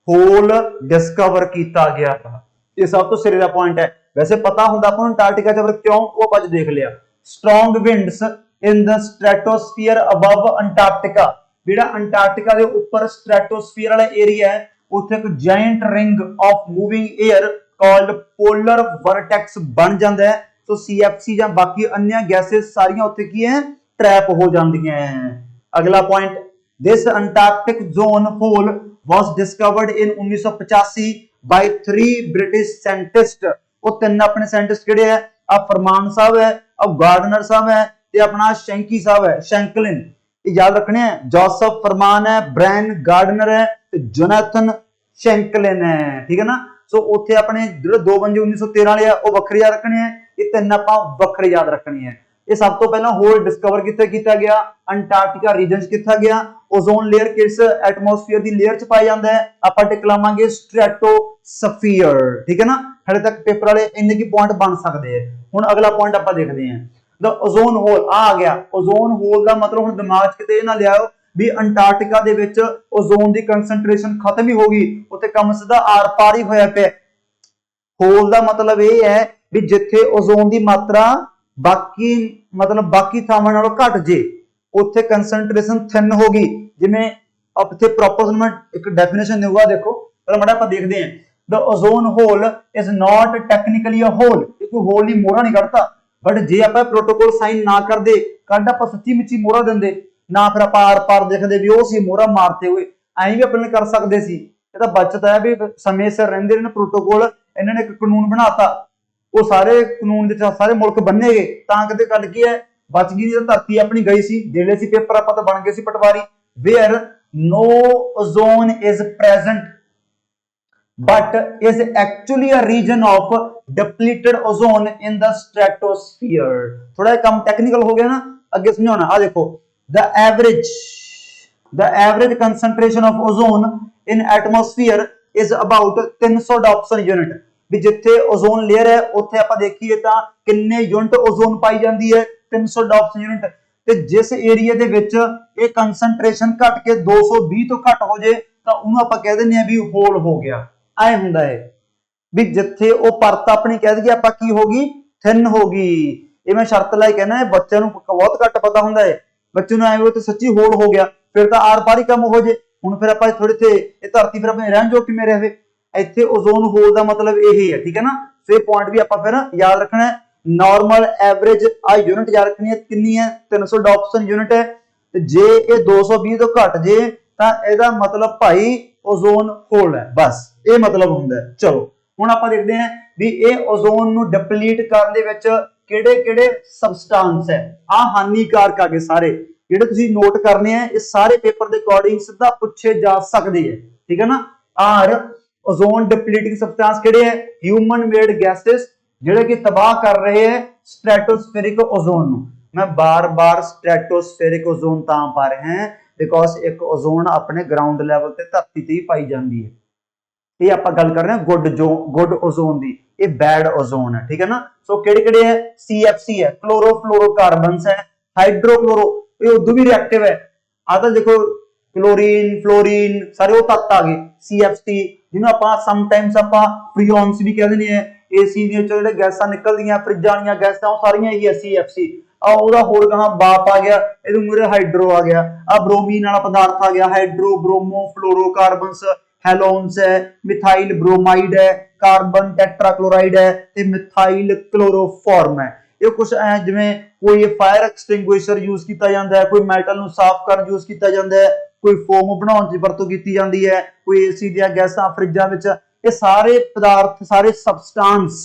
ਹੋਲ ਡਿਸਕਵਰ ਕੀਤਾ ਗਿਆ ਇਹ ਸਭ ਤੋਂ ਸਿਰੇ ਦਾ ਪੁਆਇੰਟ ਹੈ ਵੈਸੇ ਪਤਾ ਹੁੰਦਾ ਆਪਾਂ ਨੂੰ ਅੰਟਾਰਕਟਿਕਾ 'ਚ ਫਿਰ ਕਿਉਂ ਉਹ ਆਪਾਂ ਦੇਖ ਲਿਆ strong winds in the stratosphere above Antarctica ਜਿਹੜਾ ਅੰਟਾਰਕਟਿਕਾ ਦੇ ਉੱਪਰ ਸਟ੍ਰੈਟੋਸਫੀਅਰ ਵਾਲਾ ਏਰੀਆ ਹੈ ਉੱਥੇ ਇੱਕ giant ring of moving air called polar vortex ਬਣ ਜਾਂਦਾ ਹੈ ਸੋ CFC ਜਾਂ ਬਾਕੀ अन्य ਗੈਸਸ ਸਾਰੀਆਂ ਉੱਥੇ ਕੀ ਹੈ ਟ੍ਰੈਪ ਹੋ ਜਾਂਦੀਆਂ ਅਗਲਾ point this Antarctic zone hole was discovered in 1985 by 3 British scientists ਉਹ ਤਿੰਨ ਆਪਣੇ ਸਾਇੰਟਿਸਟ ਕਿਹੜੇ ਆ ਆ ਫਰਮਾਨ ਸਾਹਿਬ ਹੈ ਆ ਗਾਰਡਨਰ ਸਾਹਿਬ ਹੈ ਤੇ ਆਪਣਾ ਸ਼ੈਂਕੀ ਸਾਹਿਬ ਹੈ ਸ਼ੈਂਕਲਿਨ ਇਹ ਯਾਦ ਰੱਖਣੇ ਹੈ ਜੋਸਫ ਫਰਮਾਨ ਹੈ ਬ੍ਰਾਇਨ ਗਾਰਡਨਰ ਹੈ ਤੇ ਜੋਨਾਥਨ ਸ਼ੈਂਕਲਿਨ ਹੈ ਠੀਕ ਹੈ ਨਾ ਸੋ ਉੱਥੇ ਆਪਣੇ ਜਿਹੜੇ ਦੋ ਬੰਦੇ 1913 ਵਾਲੇ ਆ ਉਹ ਵੱਖਰੇ ਯਾਦ ਰੱਖਣੇ ਆ ਇਹ ਤਿੰਨ ਆਪਾਂ ਵੱਖਰੇ ਯਾਦ ਰੱਖਣੇ ਆ ਇਹ ਸਭ ਤੋਂ ਪਹਿਲਾਂ ਹੋਲ ਡਿਸਕਵਰ ਕਿੱਥੇ ਕੀਤਾ ਗਿਆ ਅੰਟਾਰਕਟਿਕਾ ਰੀਜਨ 'ਚ ਕੀਤਾ ਗਿਆ ਓਜ਼ੋਨ ਲੇਅਰ ਕਿਸ ਐਟਮੋਸਫੀਅਰ ਦੀ ਲੇਅਰ 'ਚ ਪਾਈ ਜਾਂਦਾ ਹੈ ਆਪਾਂ ਟਿਕ ਲਾਵਾਂਗੇ ਸਟ੍ਰੈਟੋਸਫੀਅਰ ਠੀਕ ਹੈ ਨਾ ਹਲੇ ਤੱਕ ਪੇਪਰ ਵਾਲੇ ਇੰਨੇ ਕੀ ਪੁਆਇੰਟ ਬਣ ਸਕਦੇ ਆ ਹੁਣ ਅਗਲਾ ਪੁਆਇੰਟ ਆਪਾਂ ਦੇਖਦੇ ਹਾਂ ਦ ਓਜ਼ੋਨ ਹੋਲ ਆ ਗਿਆ ਓਜ਼ੋਨ ਹੋਲ ਦਾ ਮਤਲਬ ਹੁਣ ਦਿਮਾਗ 'ਚ ਕਿਤੇ ਇਹ ਨਾ ਲਿਆਓ ਵੀ ਅੰਟਾਰਕਟਿਕਾ ਦੇ ਵਿੱਚ ਓਜ਼ੋਨ ਦੀ ਕੰਸੈਂਟ੍ਰੇਸ਼ਨ ਖਤਮ ਹੀ ਹੋ ਗਈ ਉੱਥੇ ਕੰਮ ਸਿੱਧਾ ਆਰ ਪਾਰ ਹੀ ਹੋਇਆ ਪਿਆ ਹੋਲ ਦਾ ਮਤਲਬ ਇਹ ਹੈ ਵੀ ਜਿੱਥੇ ਓਜ਼ੋਨ ਦੀ ਮਾਤਰਾ ਬਾਕੀ ਥਾਵਾਂ ਨਾਲੋਂ ਘਟ ਜੇ ਉੱਥੇ ਕੰਸੈਂਟ੍ਰੇਸ਼ਨ ਥਿਨ ਹੋ ਗਈ ਜਿਵੇਂ ਇੱਥੇ ਪ੍ਰੋਪੋਰਸ਼ਨਲ ਇੱਕ ਡੈਫੀਨੇਸ਼ਨ ਦੇਊਗਾ ਦੇਖੋ ਪਹਿਲਾਂ ਮਾੜਾ ਆਪਾਂ ਦੇਖਦੇ ਹਾਂ the ozone hole is not technically a hole ਇਹ ਕੋਈ ਹੋਲ ਹੀ ਮੋਹਰਾ ਨਹੀਂ ਕੱਢਦਾ ਬਟ ਜੇ ਆਪਾਂ ਪ੍ਰੋਟੋਕੋਲ ਸਾਈਨ ਨਾ ਕਰਦੇ ਕੱਢ ਆਪਾਂ ਸੱਚੀ ਮੁੱਚੀ ਮੋਹਰਾ ਦਿੰਦੇ ਨਾ ਫਿਰ ਆਪਾਂ ਆਰ ਪਾਰ ਦੇਖਦੇ ਵੀ ਉਹ ਸੀ ਮੋਹਰਾ ਮਾਰਤੇ ਹੋਏ ਐਂ ਵੀ ਆਪਣੇ ਕਰ ਸਕਦੇ ਸੀ ਇਹ ਤਾਂ ਬਚਤ ਹੈ ਵੀ ਸਮੇਂ ਸਿਰ ਰਹਿੰਦੇ ਨੇ ਪ੍ਰੋਟੋਕੋਲ ਇਹਨਾਂ ਨੇ ਇੱਕ ਕਾਨੂੰਨ ਬਣਾਤਾ ਉਹ ਸਾਰੇ ਕਾਨੂੰਨ ਦੇ ਸਾਰੇ ਮੁਲਕ ਬੰਨੇ ਗਏ ਤਾਂ ਕਿਤੇ ਗੱਲ ਕੀ ਹੈ ਬਚ ਗਈ ਤਾਂ ਧਰਤੀ ਆਪਣੀ ਗਈ ਸੀ ਦੇਲੇ ਸੀ ਪੇਪਰ ਆਪਾਂ ਤਾਂ ਬਣ ਗਏ ਸੀ ਪਟਵਾਰੀ wear no ozone is present but is actually a region of depleted ozone in the stratosphere थोड़ा काम टेक्निकल हो गया ना आगे समझाना आ देखो the average concentration of ozone in atmosphere is about 300 ਡਾਪਸਨ unit ਵੀ ਜਿੱਥੇ ਓਜ਼ੋਨ ਲੇਅਰ ਹੈ ਉੱਥੇ ਆਪਾਂ ਦੇਖੀਏ ਤਾਂ ਕਿੰਨੇ ਯੂਨਿਟ ਓਜ਼ੋਨ ਪਾਈ ਜਾਂਦੀ ਹੈ 300 ਡਾਪਸਨ यूनिट ਤੇ ਜਿਸ ਏਰੀਆ ਦੇ ਵਿੱਚ ਇਹ ਕਨਸੈਂਟ੍ਰੇਸ਼ਨ ਘਟ ਕੇ 220 ਤੋਂ ਘਟ ਹੋ ਜੇ ਤਾਂ ਉਹਨੂੰ ਆਪਾਂ ਕਹਿ ਦਿੰਦੇ ਆ ਵੀ ਹੋਲ ਹੋ ਗਿਆ ਐ ਹੁੰਦਾ ਹੈ ਵੀ ਜਿੱਥੇ ਉਹ ਪਰਤ ਆਪਣੀ ਕਹਿ ਦਈਏ ਆਪਾਂ ਕੀ ਹੋ ਗਈ ਥਿਨ ਹੋ ਗਈ ਇਹ ਮੈਂ ਸ਼ਰਤ ਲਾਈ ਕਹਿਣਾ ਹੈ ਬੱਚਿਆਂ ਨੂੰ ਬਹੁਤ ਘੱਟ ਪਤਾ ਹੁੰਦਾ ਹੈ ਬੱਚੇ ਨੂੰ ਐਵੇਂ ਤੇ ਸੱਚੀ ਹੋਲ ਹੋ ਗਿਆ ਫਿਰ ਤਾਂ ਆਰ ਪਾਰ ਹੀ ਕੰਮ ਹੋ ਜੇ ਹੁਣ ਫਿਰ ਆਪਾਂ ਥੋੜੇ ਤੇ ਇਹ ਧਰਤੀ ਫਿਰ ਆਪਣੇ ਰਹਿਣ ਜੋ ਕਿਵੇਂ ਰਹੇ ਇੱਥੇ ਓਜ਼ੋਨ ਹੋਲ ਦਾ ਮਤਲਬ ਇਹ ਹੈ ਠੀਕ ਹੈ ਨਾ ਸੋ ਇਹ ਪੁਆਇੰਟ ਵੀ ਆਪਾਂ ਫਿਰ ਯਾਦ ਰੱਖਣਾ ਹੈ नॉर्मल एवरेज आ यूनिट याद रखनी है कितनी है 300 डॉप्सन यूनिट है ते जे ये 220 तो घट जे ਤਾਂ ਇਹਦਾ ਮਤਲਬ ਭਾਈ ਓਜ਼ੋਨ ਹੋਲ ਹੈ, ਬਸ ਇਹ ਮਤਲਬ ਹੁੰਦਾ ਹੈ। ਚਲੋ ਹੁਣ ਆਪਾਂ ਦੇਖਦੇ ਹਾਂ ਵੀ ਇਹ ਓਜ਼ੋਨ ਨੂੰ ਡਿਪਲੀਟ ਕਰਨ ਦੇ ਵਿੱਚ ਕਿਹੜੇ-ਕਿਹੜੇ ਸਬਸਟੈਂਸ ਹੈ। ਆ ਹਾਨੀਕਾਰਕ ਆ ਗਏ ਸਾਰੇ, ਜਿਹੜੇ ਤੁਸੀਂ ਨੋਟ ਕਰਨੇ ਆ, ਇਹ ਸਾਰੇ ਪੇਪਰ ਦੇ ਅਕੋਰਡਿੰਗ ਸਿੱਧਾ ਪੁੱਛੇ ਜਾ ਸਕਦੇ ਹੈ, ਠੀਕ ਹੈ ਨਾ। ਆਰ ਓਜ਼ੋਨ ਡਿਪਲੀਟਿੰਗ ਸਬਸਟੈਂਸ ਕਿਹੜੇ ਹੈ? ਹਿਊਮਨ ਮੇਡ ਗੈसेस ਜਿਹੜੇ ਕਿ ਤਬਾਹ ਕਰ ਰਹੇ ਹੈ स्ट्रेटोस्फेरिक ओजोन ਨੂੰ। मैं बार-बार स्ट्रेटोस्फेरिक ओजोन ਤਾਂ ਪਾ ਰਿਹਾ ਹਾਂ ਬਿਕॉज ਇੱਕ ਓਜ਼ੋਨ ਆਪਣੇ ਗਰਾਊਂਡ ਲੈਵਲ ਤੇ ਧਰਤੀ ਤੇ ਹੀ ਪਾਈ ਜਾਂਦੀ ਹੈ। ਇਹ ਆਪਾਂ ਗੱਲ ਕਰ ਰਹੇ ਹਾਂ ਗੁੱਡ ਓਜ਼ੋਨ ਦੀ, ਇਹ ਬੈਡ ਓਜ਼ੋਨ ਹੈ, ਠੀਕ ਹੈ ਨਾ। ਸੋ ਕਿਹੜੇ-ਕਿਹੜੇ ਹੈ? CFC ਹੈ, क्लोरोफ्लोरोकार्बन्स है, हाइड्रोक्लोरो ਇਹ ਉਦੋਂ ਵੀ ਰਿਐਕਟਿਵ ਹੈ। ਆ ਤਾਂ ਦੇਖੋ क्लोरीन फ्लोरीन सारे वो तत्त आ गए। CFC ਜਿਹਨੂੰ ਆਪਾਂ ਸਮਟਾਈਮਸ ਆਪਾਂ ਫ੍ਰੀਓਨਸ ਵੀ ਕਹਿੰਦੇ ਨੇ, AC ਦੀਆਂ ਜਿਹੜੇ ਗੈਸਾਂ ਨਿਕਲਦੀਆਂ ਫ੍ਰਿਜਾਂ ਵਾਲੀਆਂ ਗੈਸਾਂ ਉਹ ਸਾਰੀਆਂ ਹੀ CFC। ਆ ਉਹਦਾ ਹੋਰ ਕਹਾਂ ਬਾਪ ਆ ਗਿਆ, ਇਹਦੇ ਮੂਰੇ ਹਾਈਡਰੋ ਆ ਗਿਆ, ਆ ਬ੍ਰੋਮੀਨ ਵਾਲਾ ਪਦਾਰਥ ਆ ਗਿਆ, ਹਾਈਡਰੋ ਬ੍ਰੋਮੋ ਫਲੋਰੋਕਾਰਬਨਸ, ਹੈਲੋਨਸ ਹੈ, ਮਿਥਾइल ब्रोमाइड है, कार्बन टेट्राक्लोराइड है ਤੇ ਮਿਥਾइल क्लोरोफॉर्म है। ਇਹ ਕੁਝ ਐ ਜਿਵੇਂ ਕੋਈ ਫਾਇਰ ਐਕਸਟਿੰਗੁਇਸ਼ਰ ਯੂਜ਼ ਕੀਤਾ ਜਾਂਦਾ ਹੈ, ਕੋਈ ਮੈਟਲ ਨੂੰ ਸਾਫ਼ ਕਰਨ ਯੂਜ਼ ਕੀਤਾ ਜਾਂਦਾ ਹੈ, ਕੋਈ ਫੋਮ ਬਣਾਉਣ 'ਚ ਵਰਤੋਂ ਕੀਤੀ ਜਾਂਦੀ ਹੈ, ਕੋਈ AC ਦੀਆਂ ਗੈਸਾਂ ਫ੍ਰਿਜਾਂ ਵਿੱਚ। ਇਹ ਸਾਰੇ ਪਦਾਰਥ ਸਾਰੇ ਸਬਸਟੈਂਸ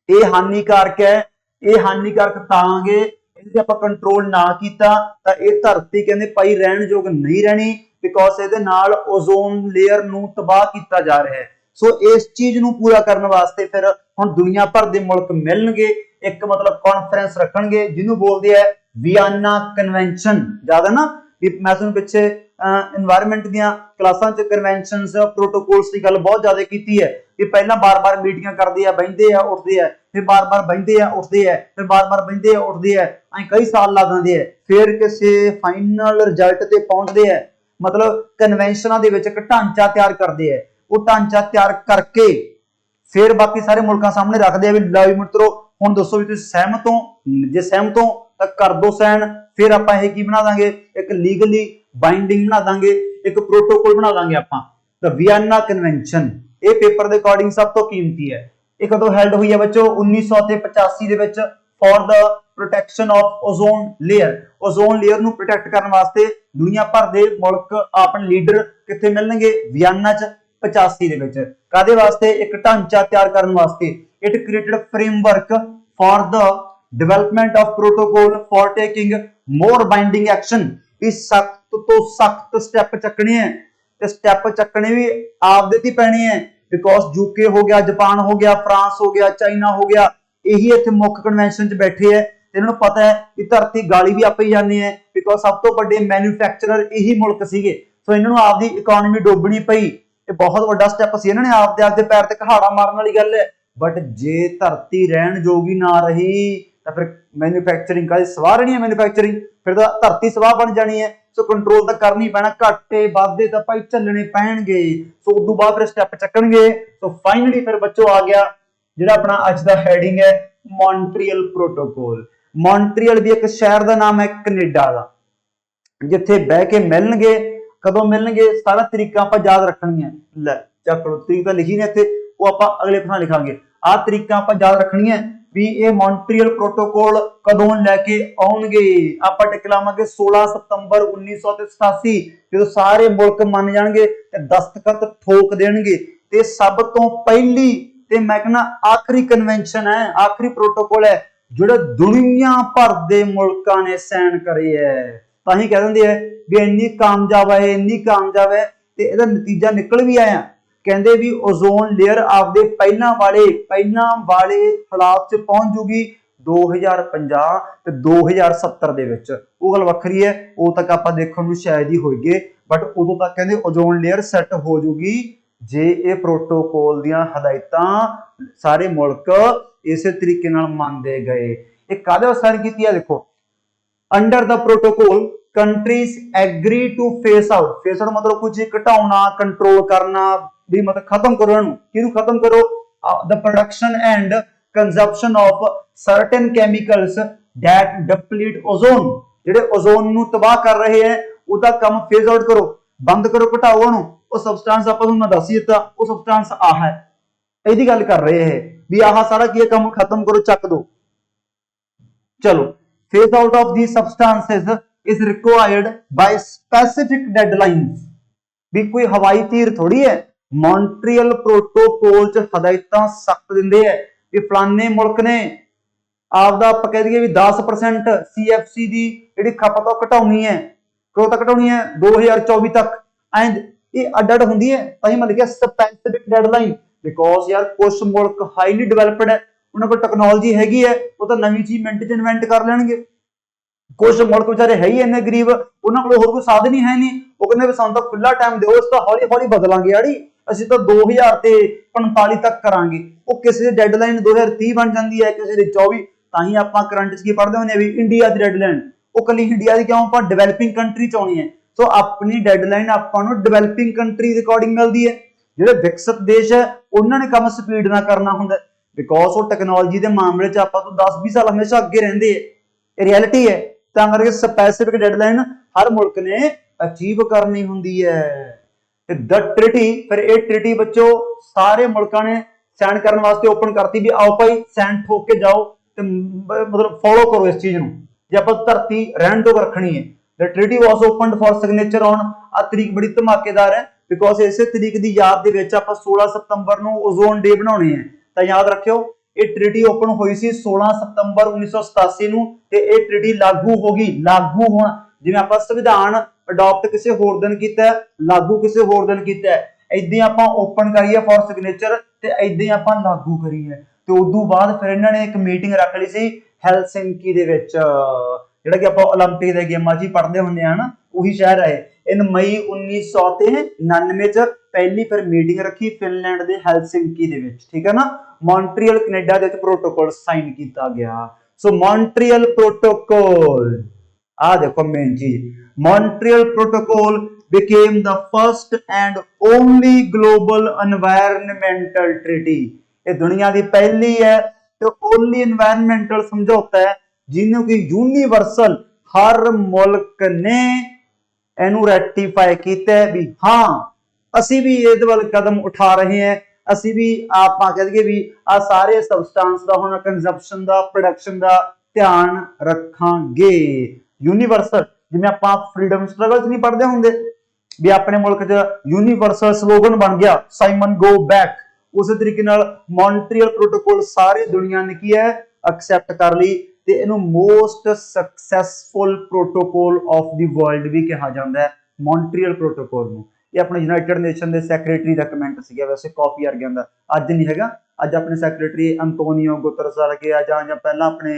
ਇਹ ਹਾਨੀਕਾਰਕ ਹੈ। ਇਹ ਹਾਨੀਕਾਰਕ ਤਾਂਗੇ ਇਹਦੇ ਆਪਾਂ ਕੰਟਰੋਲ ਨਾ ਕੀਤਾ ਤਾਂ ਇਹ ਧਰਤੀ ਕਹਿੰਦੇ ਭਾਈ ਰਹਿਣ ਯੋਗ ਨਹੀਂ ਰਹਿਣੀ ਬਿਕॉज ਇਹਦੇ ਨਾਲ ਓਜ਼ੋਨ ਲੇਅਰ ਨੂੰ ਤਬਾਹ ਕੀਤਾ ਜਾ ਰਿਹਾ ਹੈ। ਸੋ ਇਸ ਚੀਜ਼ ਨੂੰ ਪੂਰਾ ਕਰਨ ਵਾਸਤੇ ਫਿਰ ਹੁਣ ਦੁਨੀਆ ਭਰ ਦੇ ਮੁਲਕ ਮਿਲਣਗੇ, ਇੱਕ ਮਤਲਬ ਕਾਨਫਰੰਸ ਰੱਖਣਗੇ ਜਿਹਨੂੰ ਬੋਲਦੇ ਆ ਵਿਆਨਾ ਕਨਵੈਨਸ਼ਨ। ਜ਼ਿਆਦਾ ਨਾ ਵੀ ਮੈਂ ਤੁਹਾਨੂੰ ਪਿੱਛੇ এনवायरमेंट ਦੀਆਂ ਕਲਾਸਾਂ 'ਚ ਕਨਵੈਨਸ਼ਨਸ ਪ੍ਰੋਟੋਕੋਲਸ ਦੀ ਗੱਲ ਬਹੁਤ ਜ਼ਿਆਦਾ ਕੀਤੀ ਹੈ ਕਿ ਪਹਿਲਾਂ ਬਾਰ-ਬਾਰ ਮੀਟਿੰਗਾਂ ਕਰਦੇ ਆ, ਬਹਿੰਦੇ ਆ, ਉੱਠਦੇ ਆ, ਫਿਰ ਬਾਰ-ਬਾਰ ਬਹਿੰਦੇ ਆ, ਉੱਠਦੇ ਆ, ਫਿਰ ਬਾਰ-ਬਾਰ ਬਹਿੰਦੇ ਆ, ਉੱਠਦੇ ਆ, ਐਂ ਕਈ ਸਾਲ ਲੱਗ ਜਾਂਦੇ ਆ, ਫਿਰ ਕਿਸੇ ਫਾਈਨਲ ਰਿਜ਼ਲਟ ਤੇ ਪਹੁੰਚਦੇ ਆ। ਮਤਲਬ ਕਨਵੈਨਸ਼ਨਾਂ ਦੇ ਵਿੱਚ ਇੱਕ ਢਾਂਚਾ ਤਿਆਰ ਕਰਦੇ ਆ, ਉਹ ਢਾਂਚਾ ਤਿਆਰ ਕਰਕੇ ਫਿਰ ਬਾਕੀ ਸਾਰੇ ਮੁਲਕਾਂ ਸਾਹਮਣੇ ਰੱਖਦੇ ਆ ਵੀ ਲਓ ਮਿੱਤਰੋ ਹੁਣ ਦੱਸੋ ਵੀ ਤੁਸੀਂ ਸਹਿਮਤ ਹੋ, ਜੇ ਸਹਿਮਤ ਹੋ ਤਾਂ ਕਰ ਦੋ ਸਾਈਨ, ਫਿਰ ਆਪਾਂ ਇਹ ਕੀ ਬਣਾ ਦਾਂਗੇ, ਇੱਕ ਲੀਗਲੀ ਬਾਈਂਡਿੰਗ ਬਣਾ ਦਾਂਗੇ, ਇੱਕ ਪ੍ਰੋਟੋਕੋਲ ਬਣਾ ਦਾਂਗੇ ਆਪਾਂ। ਤਾਂ ਵਿਆਨਾ ਕਨਵੈਨਸ਼ਨ ਇਹ ਪੇਪਰ ਦੇ ਅਕੋਰਡਿੰਗ ਸਭ ਤੋਂ ਕੀਮਤੀ ਹੈ। ਇਹ ਕਦੋਂ ਹੈਲਡ ਹੋਈ ਹੈ ਬੱਚੋ? 1985 ਦੇ ਵਿੱਚ for the protection of ozone layer. Ozone layer ਨੂੰ ਪ੍ਰੋਟੈਕਟ ਕਰਨ ਵਾਸਤੇ ਦੁਨੀਆ ਭਰ ਦੇ ਮੁਲਕ ਆਪਣੇ ਲੀਡਰ ਕਿੱਥੇ ਮਿਲਣਗੇ? ਵਿਆਨਾ 'ਚ 85 ਦੇ ਵਿੱਚ। ਕਾਦੇ ਵਾਸਤੇ? ਇੱਕ ਢਾਂਚਾ ਤਿਆਰ ਕਰਨ ਵਾਸਤੇ। It created framework for the development of protocol for taking more binding action. इस सख्त तो सख्त स्टेप चकने हैं ते स्टेप चकने भी आपदे ते पैने हैं बिकॉज यूके हो गया, जापान हो गया, फ्रांस हो गया, चाइना हो गया, यही इत्थे मुख्य कन्वेंशन च बैठे है। इन्हां नूं पता है कि धरती गाली भी आपे ही जाने हैं बिकॉज सब तो बड़े मैन्युफैक्चरर यही मुल्क सीगे। सो इन्हां नूं आपदी इकोनॉमी डोबनी पई। ये बहुत बड़ा स्टेप सी, इन्हां ने आपदे पैर ते कहाड़ा मारन वाली गल है। बट जे धरती रहन जोगी ना रही तो फिर मैन्युफैक्चरिंग का सवाह रहनी है, मैन्युफैक्चरिंग फिर तो धरती सवाह बन जानी है। सो कंट्रोल तो करना ही पैना, घाटे वाधे तो भाई झलने पैणगे। सो उस बाद फिर स्टैप चकणगे। सो फाइनली फिर बच्चों आ गया जिहड़ा अपना अज दा हेडिंग है मॉन्ट्रियल प्रोटोकॉल। मॉन्ट्रियल भी एक शहर का नाम है कनेडा का, जिथे बह के मिलणगे। कदों मिलणगे सारा तरीका आपां याद रखणियां। लै चक लो, तरीक तां लिखी ने इत्थे, वो आपां अगले पासे लिखांगे। आ तरीका आपां याद रखणियां भी ये मॉन्ट्रियल प्रोटोकॉल कदों लैके आउणगे। आपां टिक लावांगे 16 सितंबर 1987 जो सारे मुल्क मान जाणगे ते दस्तखत ठोक देणगे। ते सब तो पहली ते मैं कहना आखिरी कन्वेंशन है, आखिरी प्रोटोकॉल है जो दुनिया भर के मुल्कों ने साइन करे है। तां ही कह दिंदे है भी इन्नी कामयाब है, इन्नी कामयाब है। ते इहदा नतीजा निकल भी आया, कहते भी ओजोन लेयर आपदे पहला वाले हालात च पहुंच जूगी 2050 ते 2070 दे विच। वो गल वखरी है, उदों तक आपां देखण नूं शायद ही होएगे, बट उदों तक कहते ओजोन लेयर सैट हो जूगी जे ये प्रोटोकॉल दियां हदायतां सारे मुल्क इस तरीके नाल मनदे गए। ये काहदे वास्ते साइन कीती है? देखो, under the protocol countries agree to phase out मतलब कुछ घटाउणा, कंट्रोल करना भी, मतलब खत्म करो इहनूं। किहनूं खत्म करो? The production and consumption of certain chemicals that deplete ozone. जिहड़े ओजोन नूं तबाह कर रहे हैं उहदा काम फेज आउट करो, बंद करो, घटाओ इहनूं। ਉਹ ਸਬਸਟੈਂਸ ਆਪਾਂ ਤੁਹਾਨੂੰ ਦੱਸ ਹੀ ਦਿੱਤਾ, ਉਹ ਸਬਸਟੈਂਸ ਆਹ ਹੈ, ਇਹਦੀ ਗੱਲ ਕਰ ਰਹੇ ਹੈ ਵੀ ਆਹ ਸਾਰਾ ਕੀ ਕੰਮ ਖਤਮ ਕਰੋ, ਚੱਕ ਦੋ। ਚਲੋ, face out of the substances is required by specific deadlines. भी कोई हवाई तीर थोड़ी है। मॉन्ट्रियल प्रोटोकॉल च हदायतां सख्त दिंदे है कि फलाने मुल्क ने आपदा आपां कह दईए भी 10% CFC दी जिहड़ी खपत घटाउणी है, कदों तक घटाउणी है 2024 तक। एंड ये अड हुंदी है तां ही मैं लिखिया स्पेसिफिक डेडलाइन, बिकॉज यार कुछ मुल्क हाईली डिवेलप्ड है, उन्हां कोल टेक्नोलॉजी हैगी है, वो तो नवीं चीज मिंट च इन्वेंट कर लैणगे। कुछ मुल्क बेचारे है ही इन्ने गरीब, उन्होंने कोल होर कोई साधन ही है नहीं, वो कहंदे भी सानूं तां खुला टाइम दिओ, इस तां हौली हौली बदलांगे यारी, ਅਸੀਂ ਤਾਂ 2045 तक करांगे। वो किसी की डेडलाइन 2030 बन जाती है, किसी की 24। ਤਾਂ ਹੀ ਆਪਾਂ ਕਰੰਟ ਚ ਕੀ ਪੜ੍ਹਦੇ ਹੁੰਦੇ ਆ ਵੀ ਇੰਡੀਆ ਦੀ ਡੈਡਲਾਈਨ, ਉਹ ਕੱਲੀ ਇੰਡੀਆ ਦੀ ਕਿਉਂ, ਆਪਾਂ ਡਿਵੈਲਪਿੰਗ ਕੰਟਰੀ ਚ ਆਉਣੀ ਹੈ। ਸੋ ਆਪਣੀ ਡੈਡਲਾਈਨ ਆਪਾਂ ਨੂੰ ਡਿਵੈਲਪਿੰਗ ਕੰਟਰੀ ਦੇ ਅਕੋਰਡਿੰਗ ਮਿਲਦੀ ਹੈ। ਜਿਹੜੇ ਵਿਕਸਿਤ ਦੇਸ਼ ਹੈ ਉਹਨਾਂ ਨੇ ਕੰਮ ਸਪੀਡ ਨਾਲ ਕਰਨਾ ਹੁੰਦਾ, ਬਿਕੋਜ਼ ਉਹ ਟੈਕਨੋਲੋਜੀ ਦੇ ਮਾਮਲੇ ਚ ਆਪਾਂ ਤੋਂ 10-20 ਸਾਲ ਹਮੇਸ਼ਾ ਅੱਗੇ ਰਹਿੰਦੇ ਹੈ। ਇਹ ਰਿਐਲਿਟੀ ਹੈ। ਤਾਂ ਕਰਕੇ ਸਪੈਸੀਫਿਕ ਡੈਡਲਾਈਨ ਹਰ ਮੁਲਕ ਨੇ ਅਚੀਵ ਕਰਨੀ ਹੁੰਦੀ ਹੈ। द ट्रिटी, फिर ये ट्रिटी बच्चों सारे मुल्कों ने साइन करने वास्ते ओपन करती भी आओ भाई साइन ठोक के जाओ, तो मतलब फॉलो करो इस चीज नूं, जे आप धरती रहन दो रखनी है। The treaty was opened for signature on, आ तरीक बड़ी धमाकेदार है बिकॉज इस तरीक की याद दे विच आपां 16 सितंबर नूं ओजोन डे बनाउणे है। तो याद रखियो ये ट्रिटी ओपन हुई सी 16 सितंबर 1987 नूं, ते ये ट्रिटी लागू हो गई। लागू होना जिवें आपां संविधान अडॉप्ट किसी होर दिन कीता, लागू किसी होर दिन कीता, इदां आपां ओपन करिए फॉर सिग्नेचर ते इदां आपां लागू करिए। ते उदों बाद फिर इन्हां ने एक मीटिंग रख ली सी हेलसिंकी दे विच, जिहड़ा कि आपां ओलंपिक दे गेमां च पढ़दे हुंदे आ ना, उही शहर है। इन मई 1999 च पहली फिर मीटिंग रखी फिनलैंड दे हेलसिंकी दे विच, ठीक है ना। मॉन्ट्रियल कनेडा दे विच प्रोटोकॉल साइन किया गया। सो मॉन्ट्रियल प्रोटोकॉल, आ देखो मेन चीज, Montreal protocol became the first and only global environmental treaty। ये दुनिया की पहली है तो ओनली एनवायरमेंटल समझौता है जिन्हों की यूनिवर्सल हर मुल्क ने इनू रेटिफाई किया भी हाँ असी भी ये वाल कदम उठा रहे हैं, असी भी आप कह दीए भी आ सारे सबस्टांस का होना कंजप्शन का प्रोडक्शन का ध्यान रखांगे। यूनिवर्सल जिवें आपां फ्रीडम स्ट्रगल च नहीं पढ़दे हुंदे भी अपने मुल्क च यूनिवर्सल स्लोगन बन गया साइमन गो बैक, उस तरीके नाल मॉन्ट्रियल प्रोटोकॉल सारी दुनिया ने की है एक्सेप्ट कर ली ते इनू most successful protocol of the world भी कहा जाता है मॉन्ट्रियल प्रोटोकॉल नूं। ये अपने यूनाइटेड नेशन के सैक्रटरी का कमेंट सीगा, वैसे कॉफी वर्गियां दा अज नहीं हैगा, अज अपने सैक्रटरी अंतोनियो गुतरस आ गया जां पहला अपने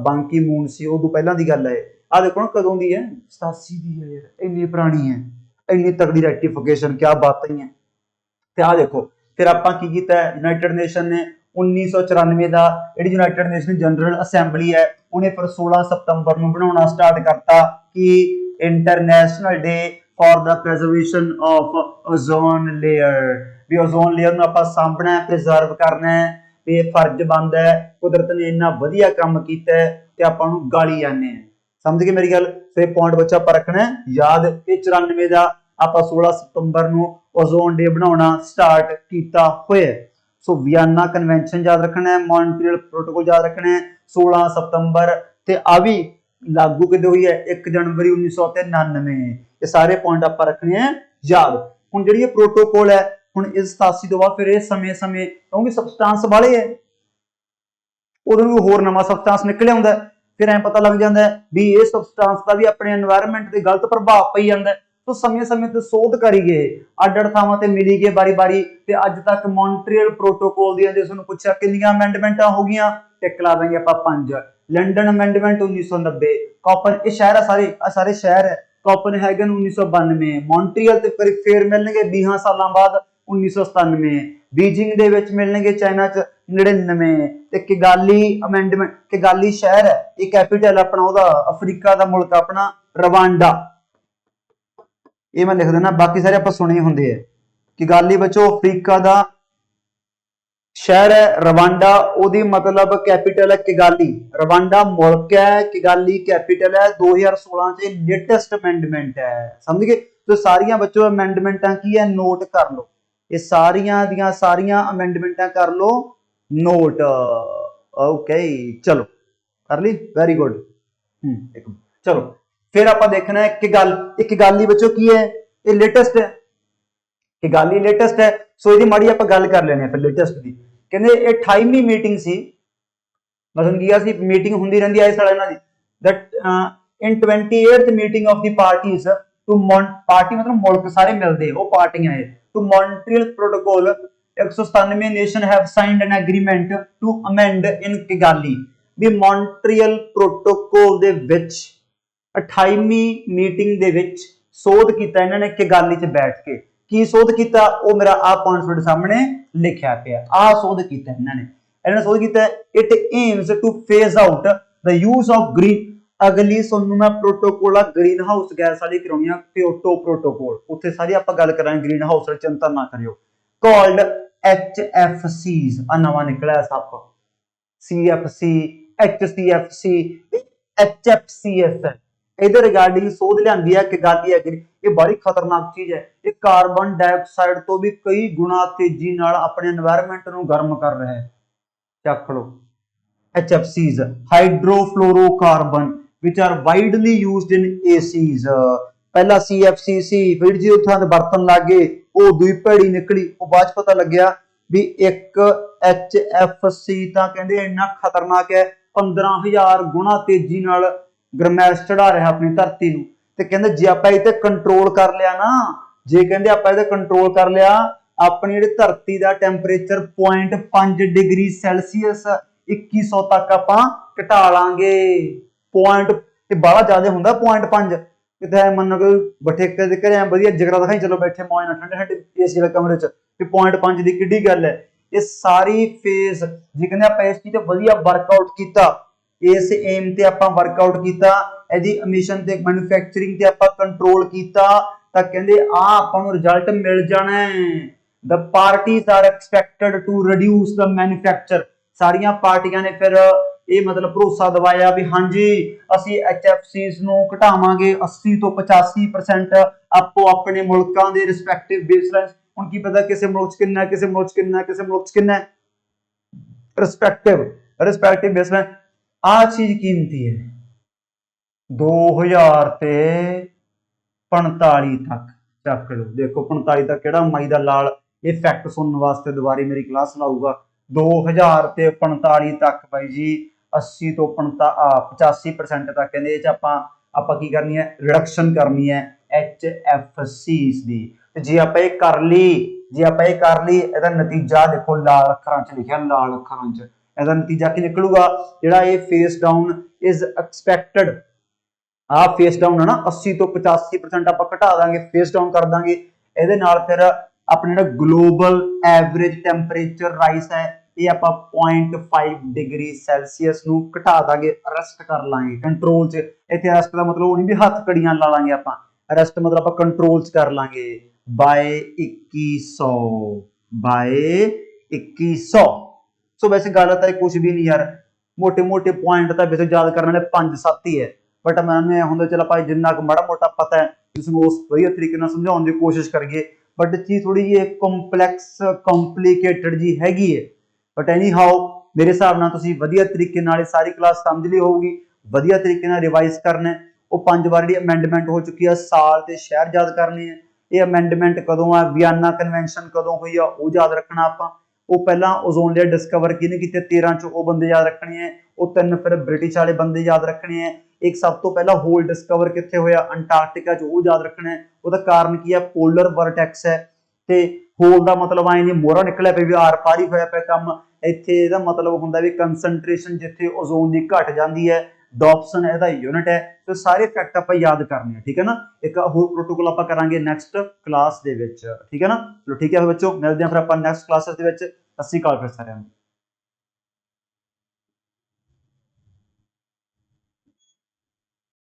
बांकी मून सी, उदों पहलां दी गल है। आ देखो ना कदों दी है, 87 दी है यार, इन्नी पुरानी है, इन्नी तगड़ी रेटिफिकेशन, क्या बात ही है। ते आ देखो फिर आपां की कीता है, यूनाइटेड नेशन ने 1994 दा जिहड़ी यूनाइटेड नेशन जनरल असैंबली है उन्हें फिर 16 सितंबर नूं बनाउणा स्टार्ट करता कि international day for the preservation of ozone layer, भी ओजोन लेयर नूं आपां सामभना है, प्रिजर्व करना है, ये फर्ज बनदा है। कुदरत ने इन्ना वधिया काम कीता है ते आपां नूं गाली जाने हैं, समझ गए मेरी गल। फिर पॉइंट बच्चा आपां रखना है याद, ये 94 का आपां 16 सितंबर नूं ओजोन डे बनाउणा स्टार्ट कीता होया। सो वियना कन्वेंशन याद रखना है, मॉन्ट्रियल प्रोटोकॉल याद रखना है, 16 सितंबर ते आ भी लागू कदों हुई है 1 जनवरी 1999। ये सारे पॉइंट आपां रखने हैं याद। हुण जिहड़ी ये प्रोटोकॉल है हुण इस 87 तो बाद फिर ये समय समय क्योंकि सबस्टांस वाले है उदों भी होर नवां सबस्टांस निकल आउंदा, फिर ऐ पता लग जाता है भी ये सबस्टांस का भी अपने एनवायरमेंट से गलत प्रभाव पई जांदा है। तो समय समय ते शोध करी गए, अड थावां ते मिली गए बारी बारी, ते अज तक मॉन्ट्रियल प्रोटोकॉल दी जे तुहानूं पुछया कितनियां अमेंडमेंटां हो गईयां, टिक ला देंगे आपां 5। लंडन अमेंडमेंट 1990, कॉपन ये शहर है सारे शहर है, कोपनहेगन 1992, मॉन्ट्रियल ते फिर मिलणगे 20 साल बाद 1997, बीजिंग दे विच मिलणगे चाइना च 99, ते किगाली अमेंडमेंट, किगाली शहर है ये कैपिटल अपना ओदा अफ्रीका दा मुल्क अपना रवांडा, ये मैं लिख देना, बाकी सारे आप सुने होंगे है। किगाली बच्चों अफ्रीका दा शहर है, रवांडा ओदी मतलब कैपिटल है किगाली, रवांडा मुल्क है, किगाली कैपिटल है। 2016 से लेटेस्ट अमेंडमेंट है, समझ गए। तो सारियां बच्चों अमेंडमेंटां की है नोट कर लो, ये सारियां दियां सारियां अमेंडमेंटां कर लो नोट। ओके चलो कर ली, वेरी गुड। चलो फिर आप देखना है किगाली बच्चों की है, ये लेटेस्ट है, किगाली लेटेस्ट है। सो ਇਹਦੀ ਮਾੜੀ ਆਪਾਂ ਗੱਲ ਕਰ ਲੈਣੇ ਆ ਫਿਰ ਲੇਟੈਸਟ ਦੀ। ਕਹਿੰਦੇ 28ਵੀਂ ਮੀਟਿੰਗ ਸੀ, ਮਤਲਬ ਕੀ ਸੀ ਮੀਟਿੰਗ ਹੁੰਦੀ ਰਹਿੰਦੀ ਹੈ ਇਸ ਸਾਲ ਇਹਨਾਂ ਦੀ, that in 28th meeting of the parties to party मतलब मुल्क सारे मिलते वो पार्टियां है to Montreal Protocol 197 nation have signed an agreement to amend in Kigali। भी Montreal Protocol ਦੇ ਵਿੱਚ 28ਵੀਂ ਮੀਟਿੰਗ ਦੇ ਵਿੱਚ ਸੋਧ ਕੀਤਾ ਇਹਨਾਂ ਨੇ ਕਿਗਾਲੀ 'ਚ ਬੈਠ ਕੇ। ਕੀ ਸੋਧ ਕੀਤਾ ਉਹ ਮੇਰਾ ਆ ਪੁਆਇੰਟ ਤੁਹਾਡੇ ਸਾਹਮਣੇ ਲਿਖਿਆ ਪਿਆ, ਆ ਸੋਧ ਕੀਤਾ ਇਹਨਾਂ ਨੇ ਸੋਧ ਕੀਤਾ। It aims to phase out the use of green, ਅਗਲੀ ਤੁਹਾਨੂੰ ਮੈਂ ਪ੍ਰੋਟੋਕੋਲ ਆ ਗ੍ਰੀਨ ਹਾਊਸ ਗੈਸ ਵਾਲੀ ਕਰਾਉਣੀ ਆ, ਕਿਓਟੋ ਪ੍ਰੋਟੋਕੋਲ, ਉੱਥੇ ਸਾਰੀ ਆਪਾਂ ਗੱਲ ਕਰਾਂਗੇ ਗ੍ਰੀਨ ਹਾਊਸ ਵਾਲੀ, ਚਿੰਤਾ ਨਾ ਕਰਿਓ। ਕਾਲਡ HFCs, ਆ ਨਵਾਂ ਨਿਕਲਿਆ ਸੱਪ, CFC HCFC HFCS, ਇਹਦੇ ਰਿਗਾਰਡਿੰਗ ਸੋਧ ਲਿਆਂਦੀ ਹੈ ਕਿਗਾਲੀ ਐਗਰੀ। ਇਹ ਬੜੀ ਖਤਰਨਾਕ ਚੀਜ਼ ਹੈ, ਇਹ ਕਾਰਬਨ ਡਾਈਆਕਸਾਈਡ ਤੋਂ ਵੀ ਕਈ ਗੁਣਾ ਤੇਜ਼ੀ ਨਾਲ ਆਪਣੇ এনवायरमेंट ਨੂੰ ਗਰਮ ਕਰ ਰਿਹਾ ਹੈ। ਚੱਕ ਲਓ HFCs, ਹਾਈਡਰੋਫਲੋਰੋਕਾਰਬਨ which are widely used in ACs। ਪਹਿਲਾ CFC ਸੀ, ਫਿਰ ਜੀ ਉੱਥਾਂ ਦੇ ਬਰਤਨ ਲੱਗੇ, ਉਹ ਦੂਈ ਭੈੜੀ ਨਿਕਲੀ, ਉਹ ਬਾਅਦ ਚ ਪਤਾ ਲੱਗਿਆ ਵੀ ਇੱਕ HFC ਤਾਂ ਕਹਿੰਦੇ ਇੰਨਾ ਖਤਰਨਾਕ ਹੈ 15000 ਗੁਣਾ ਤੇਜ਼ੀ ਨਾਲ ਗਰਮੈਸ਼ ਚੜਾ ਰਿਹਾ ਆਪਣੀ ਧਰਤੀ ਨੂੰ। ਤੇ ਕਹਿੰਦੇ ਜੇ ਆਪਾਂ ਇਹ ਤੇ ਕੰਟਰੋਲ ਕਰ ਲਿਆ ਨਾ, ਜੇ ਕਹਿੰਦੇ ਆਪਾਂ ਇਹਦੇ ਕੰਟਰੋਲ ਕਰ ਲਿਆ, ਆਪਣੀ ਜਿਹੜੀ ਧਰਤੀ ਦਾ ਟੈਂਪਰੇਚਰ 0.5 ਡਿਗਰੀ ਸੈਲਸੀਅਸ 2100 ਤੱਕ ਆਪਾਂ ਘਟਾ ਲਾਂਗੇ। ਪੁਆਇੰਟ ਤੇ ਬੜਾ ਜ਼ਿਆਦਾ ਹੁੰਦਾ 0.5, ਕਿਤੇ ਮੰਨੋ ਕਿ ਬਠੇਕੇ ਦੇ ਘਰੇ ਵਧੀਆ ਜਿਗਰਾ ਦਿਖਾਈ ਚਲੋ ਬੈਠੇ ਮੌਜ ਨਾਲ ਠੰਡੇ ਠੰਡੇ ਏਸੀ ਵਾਲੇ ਕਮਰੇ 'ਚ, ਤੇ 0.5 ਦੀ ਕਿੱਡੀ ਗੱਲ ਹੈ। ਇਹ ਸਾਰੀ ਫੇਸ ਜੇ ਕਹਿੰਦੇ ਆਪਾਂ ਇਸ ਚੀਜ਼ ਤੇ ਵਧੀਆ ਵਰਕਆਊਟ ਕੀਤਾ, ਇਸ ਏਮ ਤੇ ਆਪਾਂ ਵਰਕਆਊਟ ਕੀਤਾ, ਇਹਦੀ ਐਮਿਸ਼ਨ ਤੇ ਮੈਨੂਫੈਕਚਰਿੰਗ ਤੇ ਆਪਾਂ ਕੰਟਰੋਲ ਕੀਤਾ, ਤਾਂ ਕਹਿੰਦੇ ਆ ਆਪਾਂ ਨੂੰ ਰਿਜ਼ਲਟ ਮਿਲ ਜਾਣਾ ਹੈ। The parties are expected to reduce the manufacture, ਸਾਰੀਆਂ ਪਾਰਟੀਆਂ ਨੇ ਫਿਰ ਇਹ ਮਤਲਬ ਭਰੋਸਾ ਦਿਵਾਇਆ ਵੀ ਹਾਂਜੀ ਅਸੀਂ HFCs ਨੂੰ ਘਟਾਵਾਂਗੇ 80 ਤੋਂ 85% ਆਪੋ ਆਪਣੇ ਮੁਲਕਾਂ ਦੇ ਰਿਸਪੈਕਟਿਵ ਬੇਸਲਾਈਨ। ਹੁਣ ਕੀ ਪਤਾ ਕਿਸੇ ਮੁਲਕ 'ਚ ਕਿੰਨਾ, ਕਿਸੇ ਮੁਲਕ 'ਚ ਕਿੰਨਾ, ਕਿਸੇ ਮੁਲਕ 'ਚ ਕਿੰਨਾ, ਰਿਸਪੈਕਟਿਵ ਬੇਸਲਾਈਨ। ਆ ਚੀਜ਼ ਕੀਮਤੀ ਹੈ 2000 ਤੇ 45 ਤੱਕ। ਚੱਕ ਲਓ, ਦੇਖੋ 45 ਤੱਕ ਕਿਹੜਾ ਮਾਈ ਦਾ ਲਾਲ ਇਹ ਫੈਕਟ ਸੁਣਨ ਵਾਸਤੇ ਦੁਬਾਰੀ ਮੇਰੀ ਕਲਾਸ ਲਾਊਗਾ। 2000 ਤੇ 45 ਤੱਕ ਬਾਈ ਜੀ 80 ਤੋਂ 85% ਤੱਕ ਕਹਿੰਦੇ ਇਹ 'ਚ ਆਪਾਂ ਕੀ ਕਰਨੀ ਹੈ, ਰਿਡਕਸ਼ਨ ਕਰਨੀ ਹੈ HFCs ਦੀ। ਤੇ ਜੇ ਆਪਾਂ ਇਹ ਕਰ ਲਈ, ਇਹਦਾ ਨਤੀਜਾ ਦੇਖੋ ਲਾਲ ਅੱਖਰਾਂ 'ਚ ਲਿਖਿਆ, ਲਾਲ ਅੱਖਰਾਂ 'ਚ ਇਹਦਾ ਨਤੀਜਾ ਕੀ ਨਿਕਲੂਗਾ, ਜਿਹੜਾ ਇਹ ਫੇਸ ਡਾਊਨ ਇਜ਼ ਐਕਸਪੈਕਟਡ, ਆ ਫੇਸ ਡਾਊਨ ਹੈ ਨਾ 80 ਤੋਂ 85% ਆਪਾਂ ਘਟਾ ਦਾਂਗੇ, ਫੇਸ ਡਾਊਨ ਕਰ ਦਾਂਗੇ। ਇਹਦੇ ਨਾਲ ਫਿਰ ਆਪਣਾ ਜਿਹੜਾ ਗਲੋਬਲ ਐਵਰੇਜ ਟੈਂਪਰੇਚਰ ਰਾਈਸ ਹੈ ਇਹ ਆਪਾਂ 0.5 ਡਿਗਰੀ ਸੈਲਸੀਅਸ ਨੂੰ ਘਟਾ ਦਾਂਗੇ, ਅਰੈਸਟ ਕਰ ਲਾਂਗੇ ਕੰਟਰੋਲ 'ਚ। ਇੱਥੇ ਅਰੈਸਟ ਦਾ ਮਤਲਬ ਉਹ ਨਹੀਂ ਵੀ ਹੱਥ ਕੜੀਆਂ ਲਾ ਲਾਂਗੇ ਆਪਾਂ, ਅਰੈਸਟ ਮਤਲਬ ਆਪਾਂ ਕੰਟਰੋਲ 'ਚ ਕਰ ਲਾਂਗੇ ਬਾਏ 2100। ਸੋ ਵੈਸੇ ਗੱਲ ਤਾਂ ਕੁਝ ਵੀ ਨਹੀਂ ਯਾਰ, ਮੋਟੇ ਪੁਆਇੰਟ ਤਾਂ ਵੈਸੇ ਯਾਦ ਕਰਨ ਵਾਲੇ 5-7 ਹੀ ਹੈ, ਬਟ ਮੈਨੂੰ ਇਹ ਹੁੰਦਾ ਚਲ ਆਪਾਂ ਜਿੰਨਾ ਕੁ ਮਾੜਾ ਮੋਟਾ ਪਤਾ ਹੈ ਉਸ ਨੂੰ ਉਸ ਵਧੀਆ ਤਰੀਕੇ ਨਾਲ ਸਮਝਾਉਣ ਦੀ ਕੋਸ਼ਿਸ਼ ਕਰੀਏ। ਬਟ ਚੀਜ਼ ਥੋੜੀ ਜਿਹੀ ਕੰਪਲੈਕਸ ਕੰਪਲੀਕੇਟਡ ਜੀ ਹੈਗੀ ਹੈ। ਬਟ ਐਨੀ ਹਾਓ ਮੇਰੇ ਹਿਸਾਬ ਨਾਲ ਤੁਸੀਂ ਵਧੀਆ ਤਰੀਕੇ ਨਾਲ ਇਹ ਸਾਰੀ ਕਲਾਸ ਸਮਝ ਲਈ ਹੋਊਗੀ, ਵਧੀਆ ਤਰੀਕੇ ਨਾਲ ਰਿਵਾਈਜ਼ ਕਰਨਾ। ਉਹ 5 ਵਾਰ ਜਿਹੜੀ ਅਮੈਂਡਮੈਂਟ ਹੋ ਚੁੱਕੀ ਆ, ਸਾਲ ਤੇ ਸ਼ਹਿਰ ਯਾਦ ਕਰਨੇ ਆ, ਇਹ ਅਮੈਂਡਮੈਂਟ ਕਦੋਂ ਆ, ਵਿਆਨਾ ਕਨਵੈਨਸ਼ਨ ਕਦੋਂ ਹੋਈ ਆ ਉਹ ਯਾਦ ਰੱਖਣਾ ਆਪਾਂ। ਉਹ ਪਹਿਲਾਂ ਓਜ਼ੋਨ ਲੇਅਰ ਡਿਸਕਵਰ ਕਿਹਨੇ ਕੀਤੇ 13 'ਚ, ਉਹ ਬੰਦੇ ਯਾਦ ਰੱਖਣੇ ਆ। ਉਹ 3 ਫਿਰ ਬ੍ਰਿਟਿਸ਼ ਵਾਲੇ ਬੰਦੇ ਯਾਦ ਰੱਖਣੇ ਆ। ਇੱਕ ਸਭ ਤੋਂ ਪਹਿਲਾਂ ਹੋਲ ਡਿਸਕਵਰ ਕਿੱਥੇ ਹੋਇਆ, ਅੰਟਾਰਕਟਿਕਾ 'ਚ, ਉਹ ਯਾਦ ਰੱਖਣਾ। ਉਹਦਾ ਕਾਰਨ ਕੀ ਆ, ਪੋਲਰ ਵਰਟੈਕਸ ਹੈ। ਤੇ ਹੋਲ ਦਾ ਮਤਲਬ ਆਏ ਨਹੀਂ ਮੋਹਰਾ ਨਿਕਲਿਆ ਪਿਆ ਵੀ ਆਰ ਪਾਰ ਹੀ ਹੋਇਆ ਪਿਆ ਕੰਮ। ਇੱਥੇ ਇਹਦਾ ਮਤਲਬ ਹੁੰਦਾ ਵੀ ਕੰਸੈਂਟਰੇਸ਼ਨ ਜਿੱਥੇ ਓਜ਼ੋਨ ਦੀ ਘਟ ਜਾਂਦੀ ਹੈ, ਡੌਪਸਨ ਇਹਦਾ ਯੂਨਿਟ ਹੈ। ਤੇ ਸਾਰੇ ਫੈਕਟ ਆਪਾਂ ਯਾਦ ਕਰਨੇ ਆ, ਠੀਕ ਹੈ ਨਾ। ਇੱਕ ਹੋਰ ਪ੍ਰੋਟੋਕੋਲ ਆਪਾਂ ਕਰਾਂਗੇ ਨੈਕਸਟ ਕਲਾਸ ਦੇ ਵਿੱਚ, ਠੀਕ ਹੈ ਨਾ। ਚਲੋ ਠੀਕ ਹੈ ਬੱਚੋ, ਮਿਲਦੇ ਹਾਂ ਫਿਰ ਆਪਾਂ ਨੈਕਸਟ ਕਲਾਸਿਸ ਦੇ ਵਿੱਚ। ਸਤਿ ਸ਼੍ਰੀ ਅਕਾਲ ਫਿਰ ਸਾਰਿਆਂ ਨੂੰ।